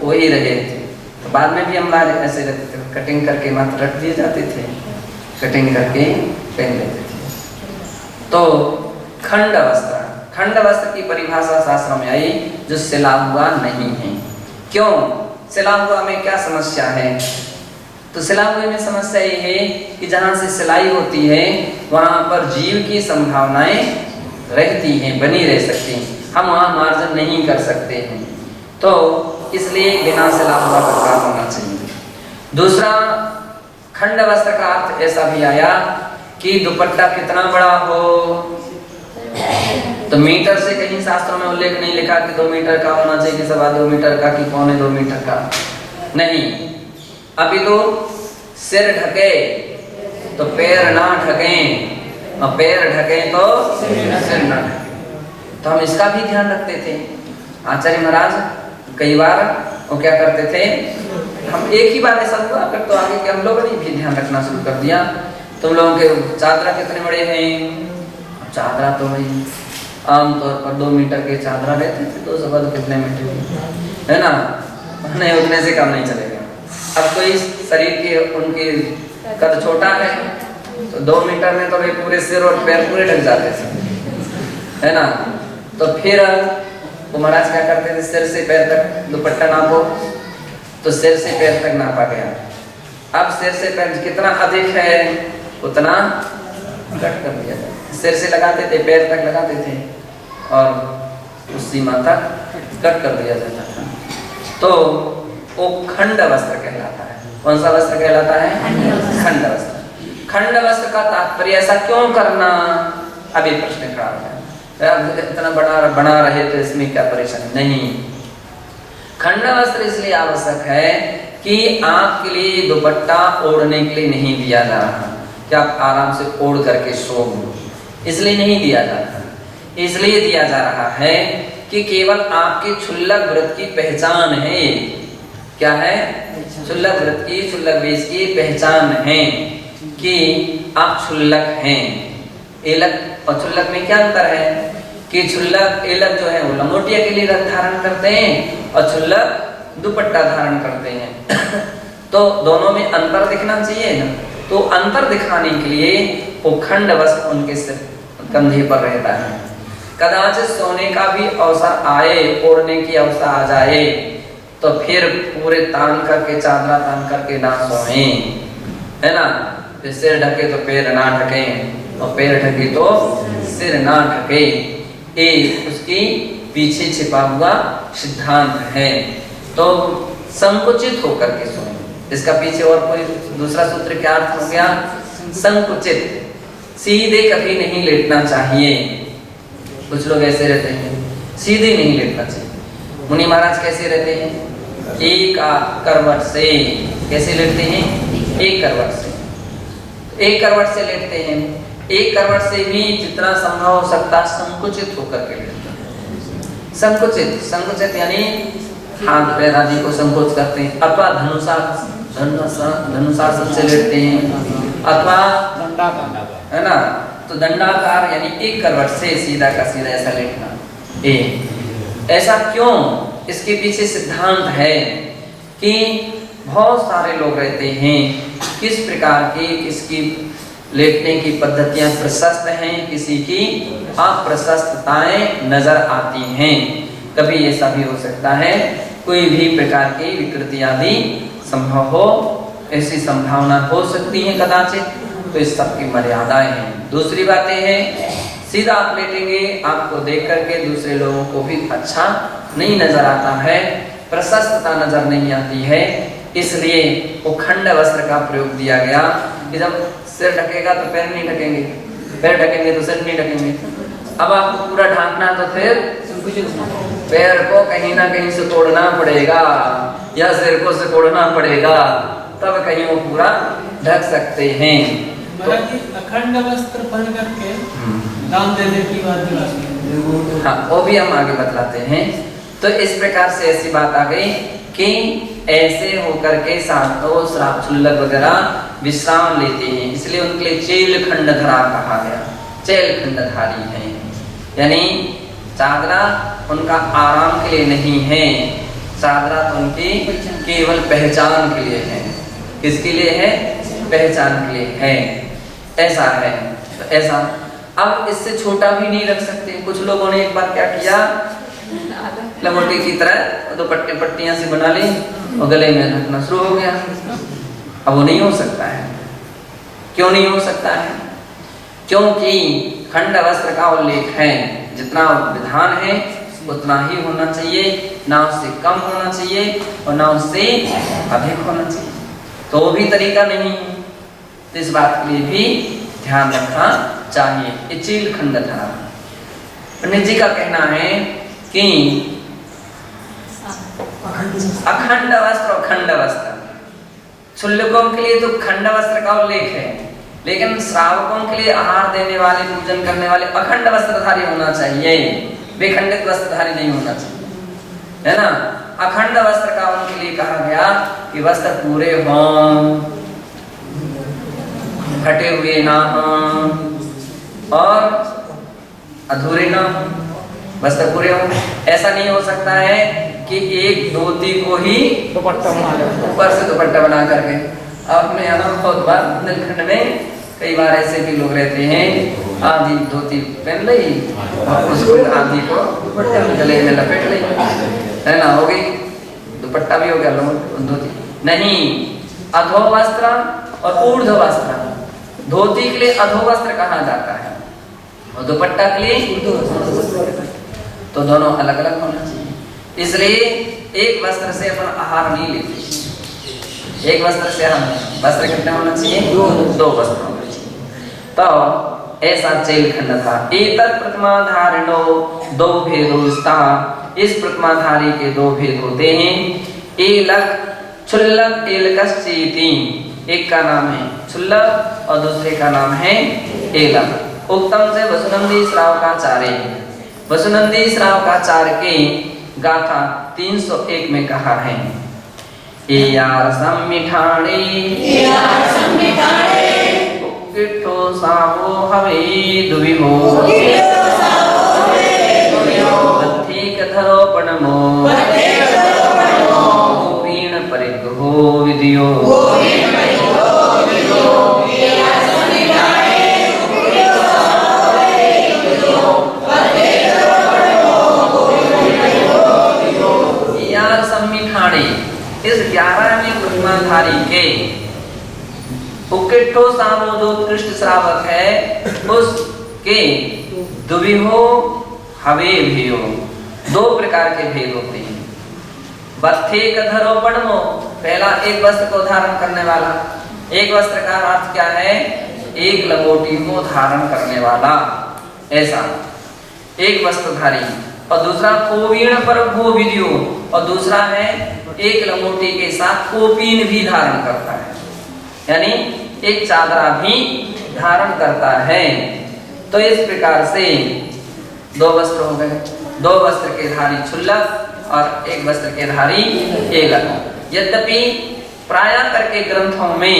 वही रहे थे। तो बाद में भी हम ऐसे रहते थे, कटिंग करके मात्र रख दिए जाते थे, कटिंग करके पहन लेते थे। तो खंड वस्त्र, खंड वस्त्र की परिभाषा शास्त्रों में आई जो सिला हुआ नहीं है। क्यों? सिला हुआ में क्या समस्या है? तो सिला हुए में समस्या ये है कि जहाँ से सिलाई होती है वहाँ पर जीव की संभावनाएं रहती हैं, बनी रह सकती हैं, हम वहाँ मार्जन नहीं कर सकते हैं। तो इसलिए बिना सिला हुआ कपड़ा होना चाहिए। दूसरा, खंड वस्त्र का अर्थ ऐसा भी आया कि दुपट्टा कितना बड़ा हो। तो मीटर से कहीं शास्त्रों में उल्लेख नहीं लिखा कि 2 मीटर का होना चाहिए, कि 2.25 मीटर का, कि 2.25 मीटर का, नहीं। अभी तो सिर ढके तो पैर ना ढके, और पैर ढके तो सिर ना ढके। तो हम इसका भी ध्यान रखते थे। आचार्य महाराज कई बार वो क्या करते थे, हम एक ही बार ऐसा हुआ फिर तो आगे के हम लोगों ने भी ध्यान रखना शुरू कर दिया। तुम लोगों के चादरा कितने बड़े हैं? चादरा तो भाई आमतौर पर 2 मीटर के चादरा रहते थे, 2 कितने मीटर है ना, नहीं उतने से कम नहीं चलेगा। अब कोई शरीर के उनके कद छोटा है तो 2 मीटर में तो भाई पूरे सिर और पैर पूरे ढक जाते थे, है ना। तो फिर वो महाराज क्या करते थे, सिर से पैर तक दुपट्टा नापो, तो सिर से पैर तक नापा गया। अब सिर से पैर कितना अधिक है उतना कट कर दिया जाता, सिर से लगाते थे पैर तक लगाते थे और उस सीमा तक कट कर दिया जाता था। तो वो खंड वस्त्र कहलाता है। कौन सा वस्त्र कहलाता है? खंड वस्त्र। खंड वस्त्र का तात्पर्य ऐसा क्यों करना, अभी प्रश्न खड़ा है। इतना बना रहे तो इसमें क्या परेशानी? नहीं, खंड वस्त्र इसलिए आवश्यक है कि आपके लिए दुपट्टा ओढ़ने के लिए नहीं दिया जा रहा कि आप आराम से ओढ़ करके सो, इसलिए नहीं दिया जाता। इसलिए दिया जा रहा है कि केवल आपके क्षुल्लक व्रत की पहचान है। क्या है? क्षुल्लक व्रत की, क्षुल्लक वेश की पहचान है कि आप क्षुल्लक हैं। एलक और क्षुल्लक में क्या अंतर है कि क्षुल्लक, एलक जो है वो लंगोटिया के लिए धारण करते हैं और क्षुल्लक दुपट्टा धारण करते हैं। तो दोनों में अंतर दिखना चाहिए ना, तो अंतर दिखाने के लिए वो खंड वस्त्र उनके कंधे पर रहता है। कदाचित सोने का भी अवसर आए, ओढ़ने की अवसर आ जाए तो फिर पूरे तान करके, चादरा तान करके ना सोए, है ना। सिर ढके तो पैर ना ढके, और पैर ढके तो सिर ना ढके, ये उसकी पीछे छिपा हुआ सिद्धांत है। तो संकुचित होकर के सोए, इसका पीछे और कोई दूसरा सूत्र क्या अर्थ हो गया? संकुचित, सीधे कभी नहीं लेटना चाहिए। कुछ लोग ऐसे रहते हैं, सीधे नहीं लेटना चाहिए। मुनि महाराज कैसे रहते हैं? एक करवट से। कैसे लेटते हैं? एक करवट से। एक करवट से लेटते हैं। एक करवट से भी जितना संभव हो सकता संकुचित होकर के लेटते हैं। संकुचित, संकुचित यानी हाथ पैर आदि को संकोच करते हैं, अथवा धनुषासन से लेटते हैं, अथवा है ना, तो दंडाकार यानी एक करवट से सीधा का सीधा ऐसा लेटना। ऐसा क्यों? इसके पीछे सिद्धांत है कि बहुत सारे लोग रहते हैं, किस प्रकार की, किसकी लेटने की पद्धतियां प्रशस्त हैं, किसी की अप्रशस्तताएं नजर आती हैं। कभी ऐसा भी हो सकता है कोई भी प्रकार की विकृति आदि संभव हो, ऐसी संभावना हो सकती है कदाचित, तो इस सब की मर्यादाएं हैं। दूसरी बातें हैं, सीधा आप लेटेंगे, आपको देख करके दूसरे लोगों को भी अच्छा नहीं नजर आता है, प्रशस्तता नजर नहीं आती है, इसलिए वो खंड वस्त्र का प्रयोग दिया गया कि जब सिर ढकेगा तो पैर नहीं ढकेंगे, पैर ढकेंगे तो सिर नहीं ढकेंगे। अब आपको पूरा ढांकना तो फिर पैर को कहीं ना कहीं से तोड़ना पड़ेगा या सिर को से तोड़ना पड़ेगा, तब कहीं वो पूरा ढक सकते हैं। अखंड वस्त्र पहन करके दान देने की बात, हाँ वो भी हम आगे बतलाते हैं। तो इस प्रकार से ऐसी बात आ गई कि ऐसे होकर के साधु श्राप चुल्लक वगैरह विश्राम लेते हैं, इसलिए उनके लिए चेल खंडधरा कहा गया। चेल खंडधारी है, यानी चादरा उनका आराम के लिए नहीं है, चादरा तो उनकी केवल पहचान के लिए है। किसके लिए है? पहचान के लिए है। ऐसा है, तो ऐसा अब इससे छोटा भी नहीं रख सकते। कुछ लोगों ने एक बार क्या किया, लंगोटी की तरह दो पट्टियां से बना ली और गले में रखना शुरू हो गया। अब वो नहीं हो सकता है। क्यों नहीं हो सकता है? क्योंकि खंड वस्त्र का उल्लेख है, जितना विधान है उतना ही होना चाहिए, ना उससे कम होना चाहिए और ना उससे अधिक होना चाहिए। तो वो भी तरीका नहीं है, तो इस बात के लिए भी ध्यान रखना चाहिए। इचिल खंडधरा। पंडित जी का कहना है कि अखंड वस्त्र और खंड वस्त्र, चुल्लकों के लिए तो खंड वस्त्र का उल्लेख है, लेकिन श्रावकों के लिए आहार देने वाले, पूजन करने वाले अखंड वस्त्रधारी होना चाहिए, विखंडित वस्त्रधारी नहीं होना चाहिए, है ना। अखंड वस्त्र का उनके लिए कहा गया कि वस्त्र पूरे हों, फटे हुए ना हों और अधूरे ना हों, वस्त्र पूरे हों। ऐसा नहीं हो सकता है कि एक धोती को ही ऊपर से दुपट्टा बना करके। आपने बहुत बार बुंदेलखंड में कई बार ऐसे भी लोग रहते हैं, आधी धोती पहन ली और उसको आधी को दुपट्टे में गले में लपेट ली, है ना, हो गई, दुपट्टा भी हो गया धोती। नहीं, अधो वस्त्र और ऊर्ध्व वस्त्र, धोती के लिए अधो वस्त्र कहा जाता है और दुपट्टा के लिए ऊर्ध्व वस्त्र, तो दोनों अलग अलग होना चाहिए। इसलिए एक वस्त्र से अपन आहार नहीं लेते, एक वस्त्र से हम वस्त्र कितने होना चाहिए? दो वस्त्र होना चाहिए। तो ऐसा चेल खंड था। एतत् प्रतिमाधारिणो दो भेदो स्तः, इस प्रतिमाधारी के दो भेद होते हैं। एलक क्षुल्लक एलकश्चेति, एक का नाम है क्षुल्लक और दूसरे का नाम है एलक। उत्तम से वसुनंदी श्रावकाचार्य, वसुनंदी श्रावकाचार्य के गाथा 301 में कहा है, एयार सम्मिठाणे किट्ठो सावो हवे दुविहो बत्थीक धरोपणमो गोपीण परिग्रहो विधियो। इस 11वें प्रतिमाधारी के उक्किट्ठो सामो जो उत्कृष्ट श्रावक है, उसके दुविहो हवे भेयो, दो प्रकार के भेद होते हैं। बत्थेक धरोपणमो, पहला एक वस्त्र को धारण करने वाला। एक वस्त्र का अर्थ क्या है? एक लंगोटी को धारण करने वाला, ऐसा एक वस्त्रधारी। और दूसरा कोवीण पर भो विधियो, और दूसरा है एक लंगोटी के साथ कोपीन भी धारण करता है, यानी एक चादरा भी धारण करता है। तो इस प्रकार से दो वस्त्र हो गए, दो वस्त्र के धारी क्षुल्लक और एक वस्त्र के धारी एलक। यद्यपि प्राय करके ग्रंथों में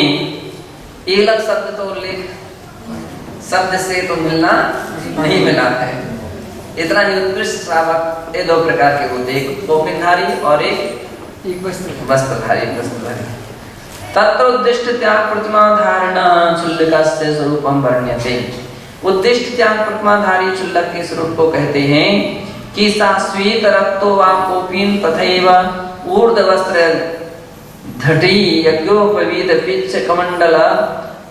एलक शब्द तो उल्लेख शब्द से तो मिलना नहीं मिला है। इतना ही उत्कृष्ट श्रावक ये दो प्रकार के होते, एक कोपिनधारी और एक वस्त्रधारी। तत्र उद्दिष्ट त्याग प्रतिमा धारण क्षुल्लकस्य स्वरूपम वर्ण्यते। उद्दिष्ट त्याग प्रतिमाधारी क्षुल्लक के स्वरूप को कहते हैं कि सा श्वेत रक्तो वा कोपीन तथैव ऊर्ध्व वस्त्र धटी यज्ञोपवीत पिच्छ कमंडल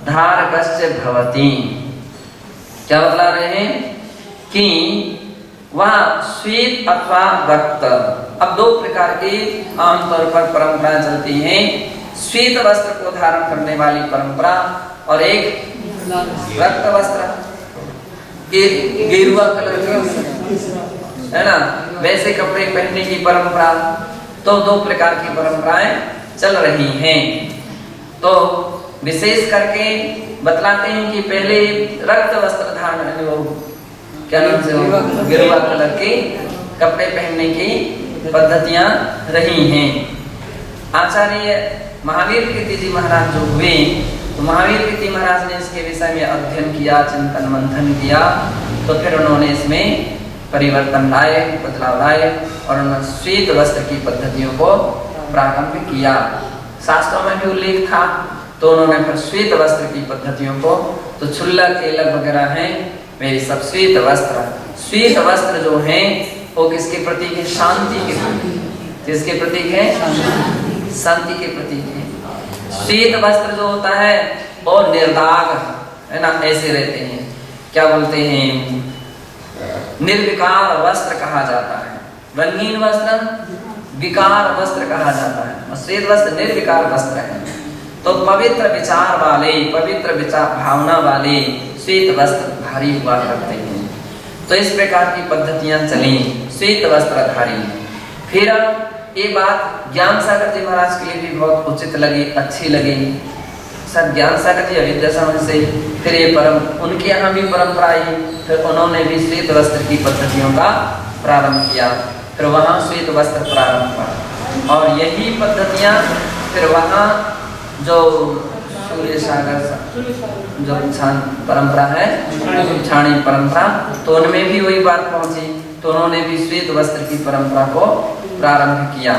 धारकस्य भवति। क्या बता रहे हैं कि वह श्वेत अथवा रक्त, अब दो प्रकार की आमतौर पर परंपराएं चलती हैं। श्वेत वस्त्र को धारण करने वाली परंपरा और एक रक्त वस्त्र, गेरुआ कलर के, है ना, वैसे कपड़े पहनने की परंपरा। तो दो प्रकार की परंपराएं चल रही हैं। तो विशेष करके बतलाते हैं कि पहले रक्त वस्त्र धारण, वो क्या नाम से, गेरुआ कलर के कपड़े पहनने की पद्धतियां रही हैं। आचार्य महावीर कीर्ति जी महाराज जो हुए, तो महावीर कीर्ति महाराज ने इसके विषय में अध्ययन किया, चिंतन मंथन किया, तो फिर उन्होंने इसमें परिवर्तन लाए, बदलाव लाए और उन्होंने श्वेत वस्त्र की पद्धतियों को प्रारंभ किया। शास्त्रों में भी उल्लेख था, तो उन्होंने फिर श्वेत वस्त्र की पद्धतियों को, तो छुल्लक एलक वगैरह हैं, वे सब श्वेत वस्त्र। श्वेत वस्त्र जो हैं वो किसके प्रतीक है? शांति के प्रतीक। किसके प्रतीक है? शांति के प्रतीक है। श्वेत वस्त्र जो होता है और निर्दाग है ना, ऐसे रहते हैं, क्या बोलते हैं, निर्विकार वस्त्र कहा जाता है। रंगीन वस्त्र विकार वस्त्र कहा जाता है, और श्वेत वस्त्र निर्विकार वस्त्र है। तो पवित्र विचार वाले, पवित्र विचार भावना वाले श्वेत वस्त्र धारी हुआ करते हैं। तो इस प्रकार की पद्धतियां चली, श्वेत वस्त्रधारी। फिर ये बात ज्ञान सागर जी महाराज के लिए भी बहुत उचित लगी, अच्छी लगी। सर ज्ञान सागर जी अविद्या समझ से फिर ये उनके यहाँ भी परंपरा आई, फिर उन्होंने भी श्वेत वस्त्र की पद्धतियों का प्रारंभ किया, फिर वहाँ श्वेत वस्त्र प्रारंभ हुआ। और यही पद्धतियाँ फिर वहाँ जो सूर्य सागर जो परंपरा है, छाणी परंपरा, तो उनमें भी वही बात पहुंची, तो उन्होंने भी श्वेत वस्त्र की परंपरा को प्रारंभ किया।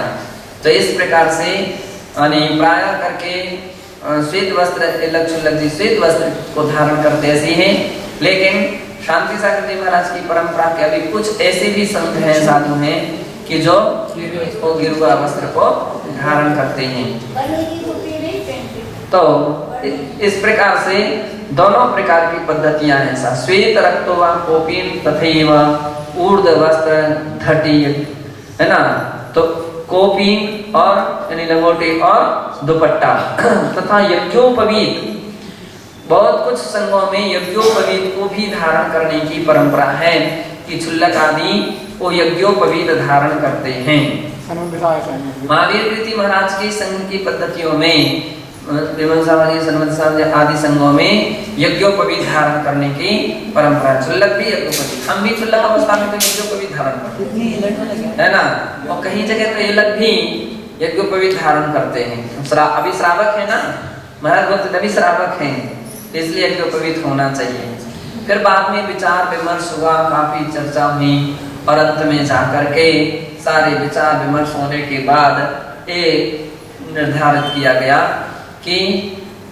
तो इस प्रकार से प्राय करके श्वेत वस्त्र लग जी श्वेत वस्त्र को धारण करते ऐसे हैं। लेकिन शांति सागर जी महाराज की परंपरा के अभी कुछ ऐसे भी संत हैं, साधु हैं कि जो गिरुआ वस्त्र को धारण करते हैं। तो इस प्रकार से दोनों प्रकार की पद्धतियां हैं। श्वेत रक्तो व कोपीन तथैव ऊर्ध्व वस्त्र धटी, है ना, तो कोपीन और यानी लंगोटी और दुपट्टा तथा यज्ञोपवीत, बहुत कुछ संघों में यज्ञोपवीत को भी धारण करने की परंपरा है कि छुल्लक आदि वो यज्ञोपवीत धारण करते हैं। महावीर कीर्ति महाराज की संघ की पद्धतियों में आदि संघों में यज्ञोपवीत धारण करने की परंपरा। छुल्लक भी यज्ञोपवीत, हम भी छुल्लक अवस्था में तो यज्ञोपवीत धारण करते हैं, है ना, और कहीं जगह तो एलक भी यज्ञोपवीत धारण करते हैं। अभी श्रावक है ना, महाराज बोलते अभी श्रावक हैं, इसलिए यज्ञोपवीत होना चाहिए। फिर बाद में विचार विमर्श हुआ, काफी चर्चा हुई, और अंत में जाकर के सारे विचार विमर्श होने के बाद ये निर्धारित किया गया कि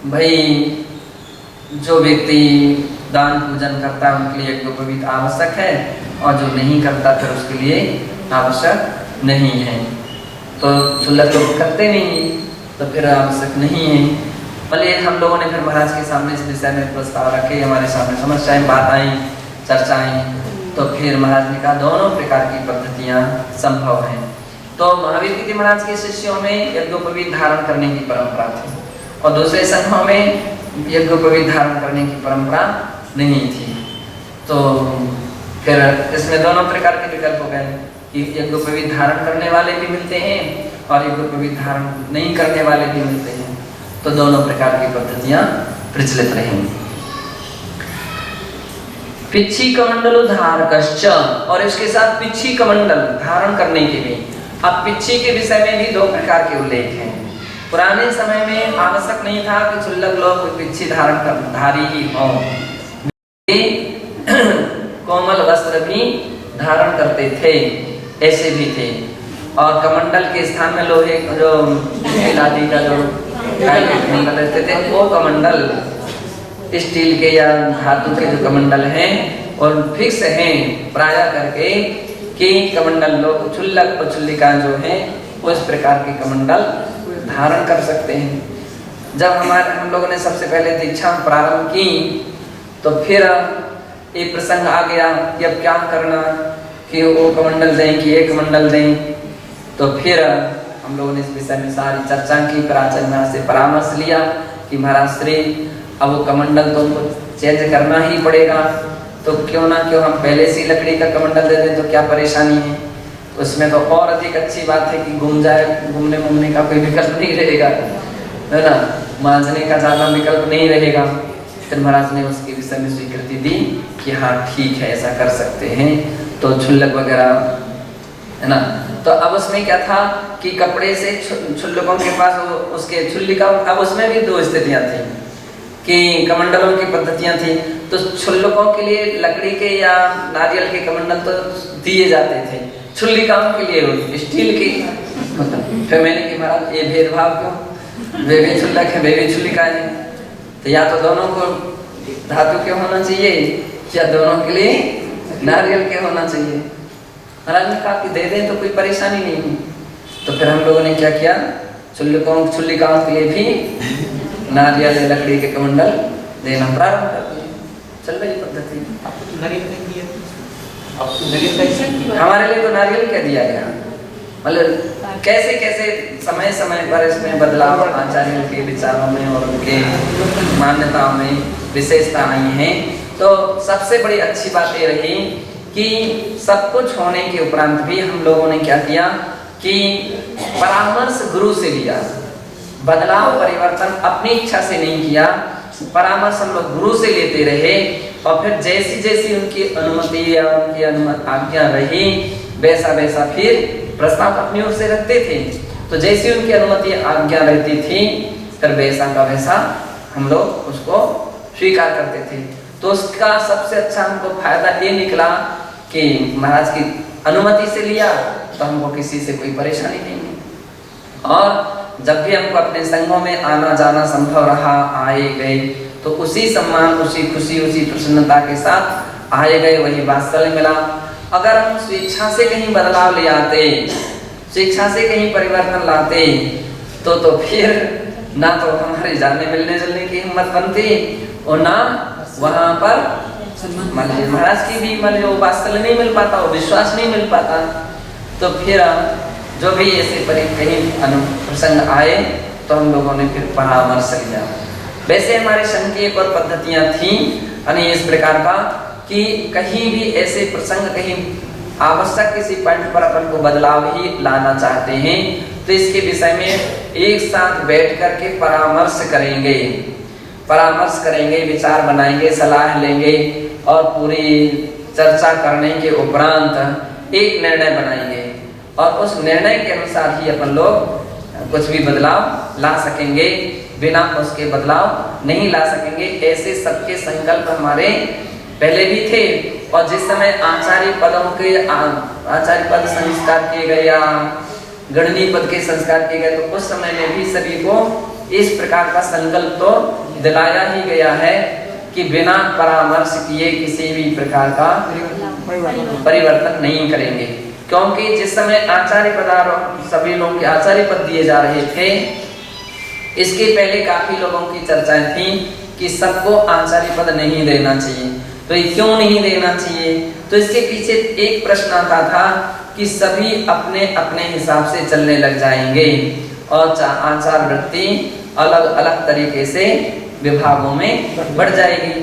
भाई जो व्यक्ति दान पूजन करता है उनके लिए यज्ञोपवीत आवश्यक है, और जो नहीं करता फिर उसके लिए आवश्यक नहीं है। तो छुल्लक लोग करते नहीं तो फिर आवश्यक नहीं है। भले हम लोगों ने फिर महाराज के सामने इस विषय में प्रस्ताव रखे, हमारे सामने समस्याएं, बात आई, चर्चाएं, तो फिर महाराज ने कहा दोनों प्रकार की पद्धतियां संभव हैं। तो महावीर कीर्ति महाराज के शिष्यों में यज्ञोपवीत धारण करने की परंपरा थी, और दूसरे संघों में यज्ञोपवीत धारण करने की परंपरा नहीं थी। तो फिर इसमें दोनों प्रकार के विकल्प हो गए कि यज्ञोपवीत धारण करने वाले भी मिलते हैं और यज्ञोपवीत धारण नहीं करने वाले भी मिलते हैं। तो दोनों प्रकार की पद्धतियां प्रचलित रहेंगी। पिच्छी कमंडल धारकश्च, और इसके साथ पिच्छी कमंडल धारण करने के भी, अब पिच्छी के विषय में भी दो प्रकार के उल्लेख हैं। पुराने समय में आवश्यक नहीं था कि छुल्लक लोग पिच्छी धारी ही हो, कोमल वस्त्र भी धारण करते थे, ऐसे भी थे। और कमंडल के स्थान में लोहे जो आदि का जो कमंडल रहते थे, वो कमंडल स्टील के या धातु के जो कमंडल हैं और फिक्स हैं प्राय करके कि कमंडल लोग छुल्लक और छुल्लिका जो हैं उस प्रकार के कमंडल धारण कर सकते हैं। जब हम लोगों ने सबसे पहले दीक्षा प्रारंभ की तो फिर ये प्रसंग आ गया कि अब क्या करना, कि वो कमंडल दें कि एक कमंडल दें। तो फिर हम लोगों ने इस विषय में सारी चर्चा की, फिर आचार्य महाराज से परामर्श लिया कि महाराज श्री अब वो कमंडल तो उनको चेंज करना ही पड़ेगा, तो क्यों ना क्यों हम पहले से लकड़ी का कमंडल दे दें, तो क्या परेशानी है। उसमें तो और अधिक अच्छी बात है कि घूमने का कोई विकल्प नहीं रहेगा, है ना। मांझने का ज़्यादा विकल्प नहीं रहेगा। फिर महाराज ने उसके विषय में स्वीकृति दी कि हाँ ठीक है, ऐसा कर सकते हैं। तो छुल्लक वगैरह है ना, तो अब उसमें क्या था कि कपड़े से छुल्लकों के पास उसके छुल्ली का, अब उसमें भी दो स्थितियाँ थी कि कमंडलों की पद्धतियाँ थी। तो छुल्लकों के लिए लकड़ी के या नारियल के कमंडल तो दिए जाते थे, छुल्ली काम के लिए स्टील की। फिर मैंने कि महाराज ये भेदभाव क्यों, वे भी छुल्लक है वे भी छुल्ली का है, तो या तो दोनों को धातु के होना चाहिए या दोनों के लिए नारियल के होना चाहिए। महाराज ने कहा कि दे दें तो कोई परेशानी नहीं है। तो फिर हम लोगों ने क्या किया, छुल्ली काम के लिए भी नारियल लकड़ी के कमंडल देना प्रारंभ कर दिए। चल रही पद्धति। हमारे लिए तो नारियल क्या दिया गया, मतलब कैसे कैसे समय समय पर इसमें बदलाव आचार्यों के विचारों में और उनके मान्यताओं में विशेषता आई है। तो सबसे बड़ी अच्छी बात ये रही कि सब कुछ होने के उपरांत भी हम लोगों ने क्या किया कि परामर्श गुरु से लिया, बदलाव परिवर्तन अपनी इच्छा से नहीं किया, परामर्श हम लोग गुरु से लेते रहे। और फिर जैसी जैसी उनकी अनुमति या उनकी आज्ञा रही वैसा वैसा फिर प्रस्ताव अपनी ओर से रखते थे। तो जैसी उनकी अनुमति आज्ञा रहती थी फिर वैसा का वैसा हम लोग उसको स्वीकार करते थे। तो उसका सबसे अच्छा हमको फायदा ये निकला कि महाराज की अनुमति से लिया तो हमको किसी से कोई परेशानी नहीं है। और जब भी हमको अपने संघों में आना जाना संभव रहा, आए गए, तो उसी सम्मान, उसी खुशी, उसी प्रसन्नता के साथ आए गए, वही वात्सल्य मिला। अगर हम स्वेच्छा से कहीं बदलाव ले आते, स्वेच्छा से कहीं परिवर्तन लाते, तो फिर ना तो हमारे जाने मिलने जुलने की हिम्मत बनती और ना वहाँ पर महाराज की भी वो वात्सल्य नहीं मिल पाता, वो विश्वास नहीं मिल पाता। तो फिर जो भी ऐसे कहीं प्रसंग आए तो हम लोगों ने फिर परामर्श लिया। वैसे हमारे संघ की एक और पद्धतियाँ थी इस प्रकार का कि कहीं भी ऐसे प्रसंग, कहीं आवश्यक किसी पॉइंट पर अपन को बदलाव ही लाना चाहते हैं तो इसके विषय में एक साथ बैठ करके परामर्श करेंगे, विचार बनाएंगे, सलाह लेंगे और पूरी चर्चा करने के उपरांत एक निर्णय बनाएंगे और उस निर्णय के अनुसार ही अपन लोग कुछ भी बदलाव ला सकेंगे, बिना उसके बदलाव नहीं ला सकेंगे। ऐसे सबके संकल्प हमारे पहले भी थे। और जिस समय आचार्य पदों के आचार्य पद संस्कार किए गए या गणनी पद के संस्कार किए गए तो उस समय में भी सभी को इस प्रकार का संकल्प तो दिलाया ही गया है कि बिना परामर्श किए किसी भी प्रकार का परिवर्तन नहीं करेंगे। क्योंकि जिस समय आचार्य पद सभी लोगों के आचार्य पद दिए जा रहे थे, इसके पहले काफी लोगों की चर्चाएं थी कि सबको आचार्य पद नहीं देना चाहिए। तो ये क्यों नहीं देना चाहिए? तो इसके पीछे एक प्रश्न आता था कि सभी अपने अपने हिसाब से चलने लग जाएंगे और आचार वृत्ति अलग अलग तरीके से विभागों में बढ़ जाएगी।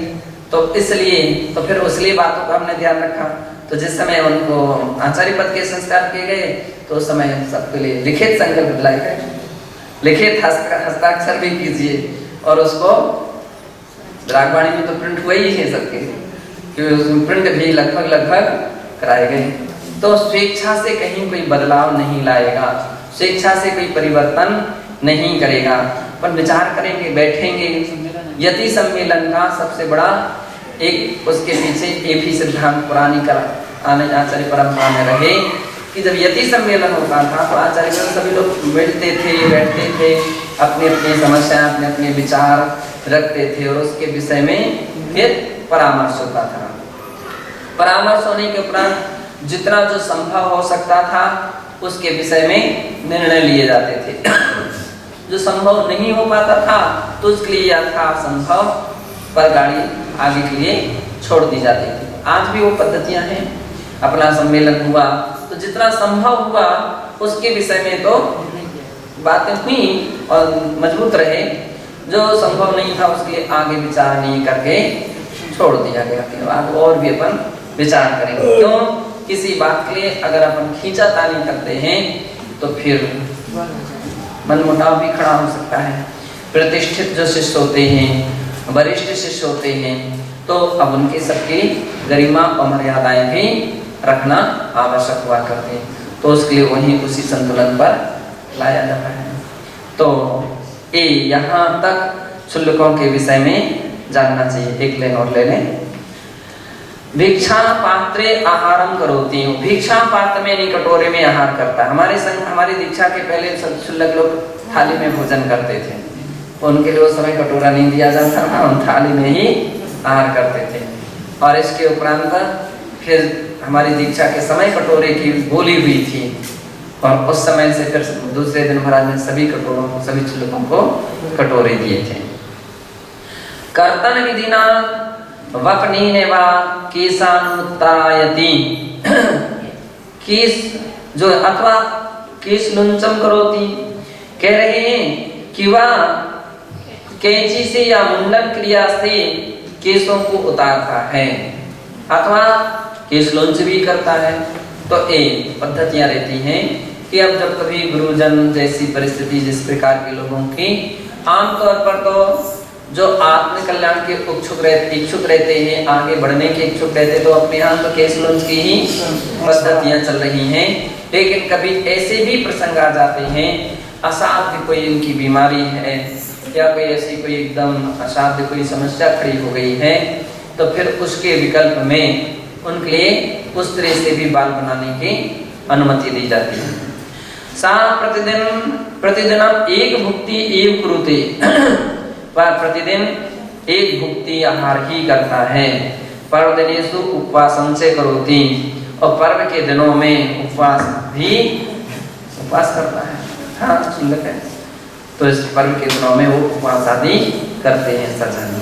तो इसलिए तो फिर उसलिए बातों का हमने ध्यान रखा। तो जिस समय उनको आचार्य पद के संस्कार किए गए तो उस समय सबके लिए लिखित संकल्प दिलाए गए, लिखित हस्ताक्षर भी कीजिए और उसको रागवाणी में तो प्रिंट हुए ही है सबके, क्योंकि उसमें प्रिंट भी लगभग कराए गए। तो स्वेच्छा से कहीं कोई बदलाव नहीं लाएगा, स्वेच्छा से कोई परिवर्तन नहीं करेगा, पर विचार करेंगे, बैठेंगे। यति सम्मेलन का सबसे बड़ा एक उसके पीछे एक ही सिद्धांत पुरानी आचार्य परंपरा में रहे कि जब यति सम्मेलन होता था तो आचार्य सभी लोग बैठते थे, अपनी अपनी समस्या, अपने अपने विचार रखते थे और उसके विषय में फिर परामर्श होता था। परामर्श होने के उपरांत जितना जो संभव हो सकता था उसके विषय में निर्णय लिए जाते थे। जो संभव नहीं हो पाता था तो उसके लिए यथासंभव पर गाड़ी आगे के लिए छोड़ दी जाती थी। आज भी वो पद्धतियां हैं। अपना सम्मेलन हुआ तो जितना संभव हुआ उसके विषय में तो बातें हुई और मजबूत रहे, जो संभव नहीं था उसके लिए आगे विचार नहीं करके छोड़ दिया गया। के बाद और भी अपन विचार करेंगे। क्यों? किसी बात के लिए अगर अपन खींचातानी करते हैं तो फिर मनमुटाव भी खड़ा हो सकता है। प्रतिष्ठित जो शिष्य होते हैं, वरिष्ठ शिष्य होते हैं, तो अब उनके सबकी गरिमा और मर्यादाएं भी रखना आवश्यक हुआ करते हैं। तो उसके लिए वहीं उसी संतुलन पर लाया जाता है। तो ये यहाँ तक शुल्कों के विषय में जानना चाहिए। एक लाइन और ले लें। भिक्षा पात्रे आहारम करोति, भिक्षा पात्र में नहीं कटोरे में आहार करता। हमारी दीक्षा के पहले सब शुल्क लोग थाली में भोजन करते थे, उनके लिए उस समय कटोरा नहीं दिया जाता था, हम थाली में ही आहार करते थे। और इसके उपरांत फिर हमारी दीक्षा के समय कटोरे की बोली हुई थी, और उस समय से फिर दूसरे दिन महाराज ने सभी कटोरों को, सभी शुल्कों को कटोरे दिए थे। कर्तन विधिना वपनीने वा केशानुत्तायति, केश जो अथवा केश लुंचम करोति, कह रहे हैं कि वह कैंची से या मुंडन क्रिया से केशों को उतारता है अथवा केश लुंच भी करता है। तो एक पद्धतियां रहती हैं कि अब जब कभी गुरुजन जैसी परिस्थिति जिस प्रकार के लोगों की, आमतौर पर तो जो आत्म कल्याण के इच्छुक रहते हैं, आगे बढ़ने के इच्छुक रहते, तो अपने यहाँ तो केश लुंच की ही पद्धतियां चल रही हैं। लेकिन कभी ऐसे भी प्रसंग आ जाते हैं, असाध्य कोई इनकी बीमारी है या कोई ऐसी कोई एकदम असाध्य कोई समस्या खड़ी हो गई है, तो फिर उसके विकल्प में उनके लिए उस तरह से भी बाल बनाने की अनुमति दी जाती है। सा प्रतिदिन एक भुक्ति एव कुरुते, वह प्रतिदिन एक भुक्ति आहार ही करता है। पर्व दिनेषु उपवासं से करोति, और पर्व के दिनों में उपवास करता है। हाँ, शुल्क है। तो इस पर्व के दिनों में वो उपवास आदि करते हैं। ऐसा जानना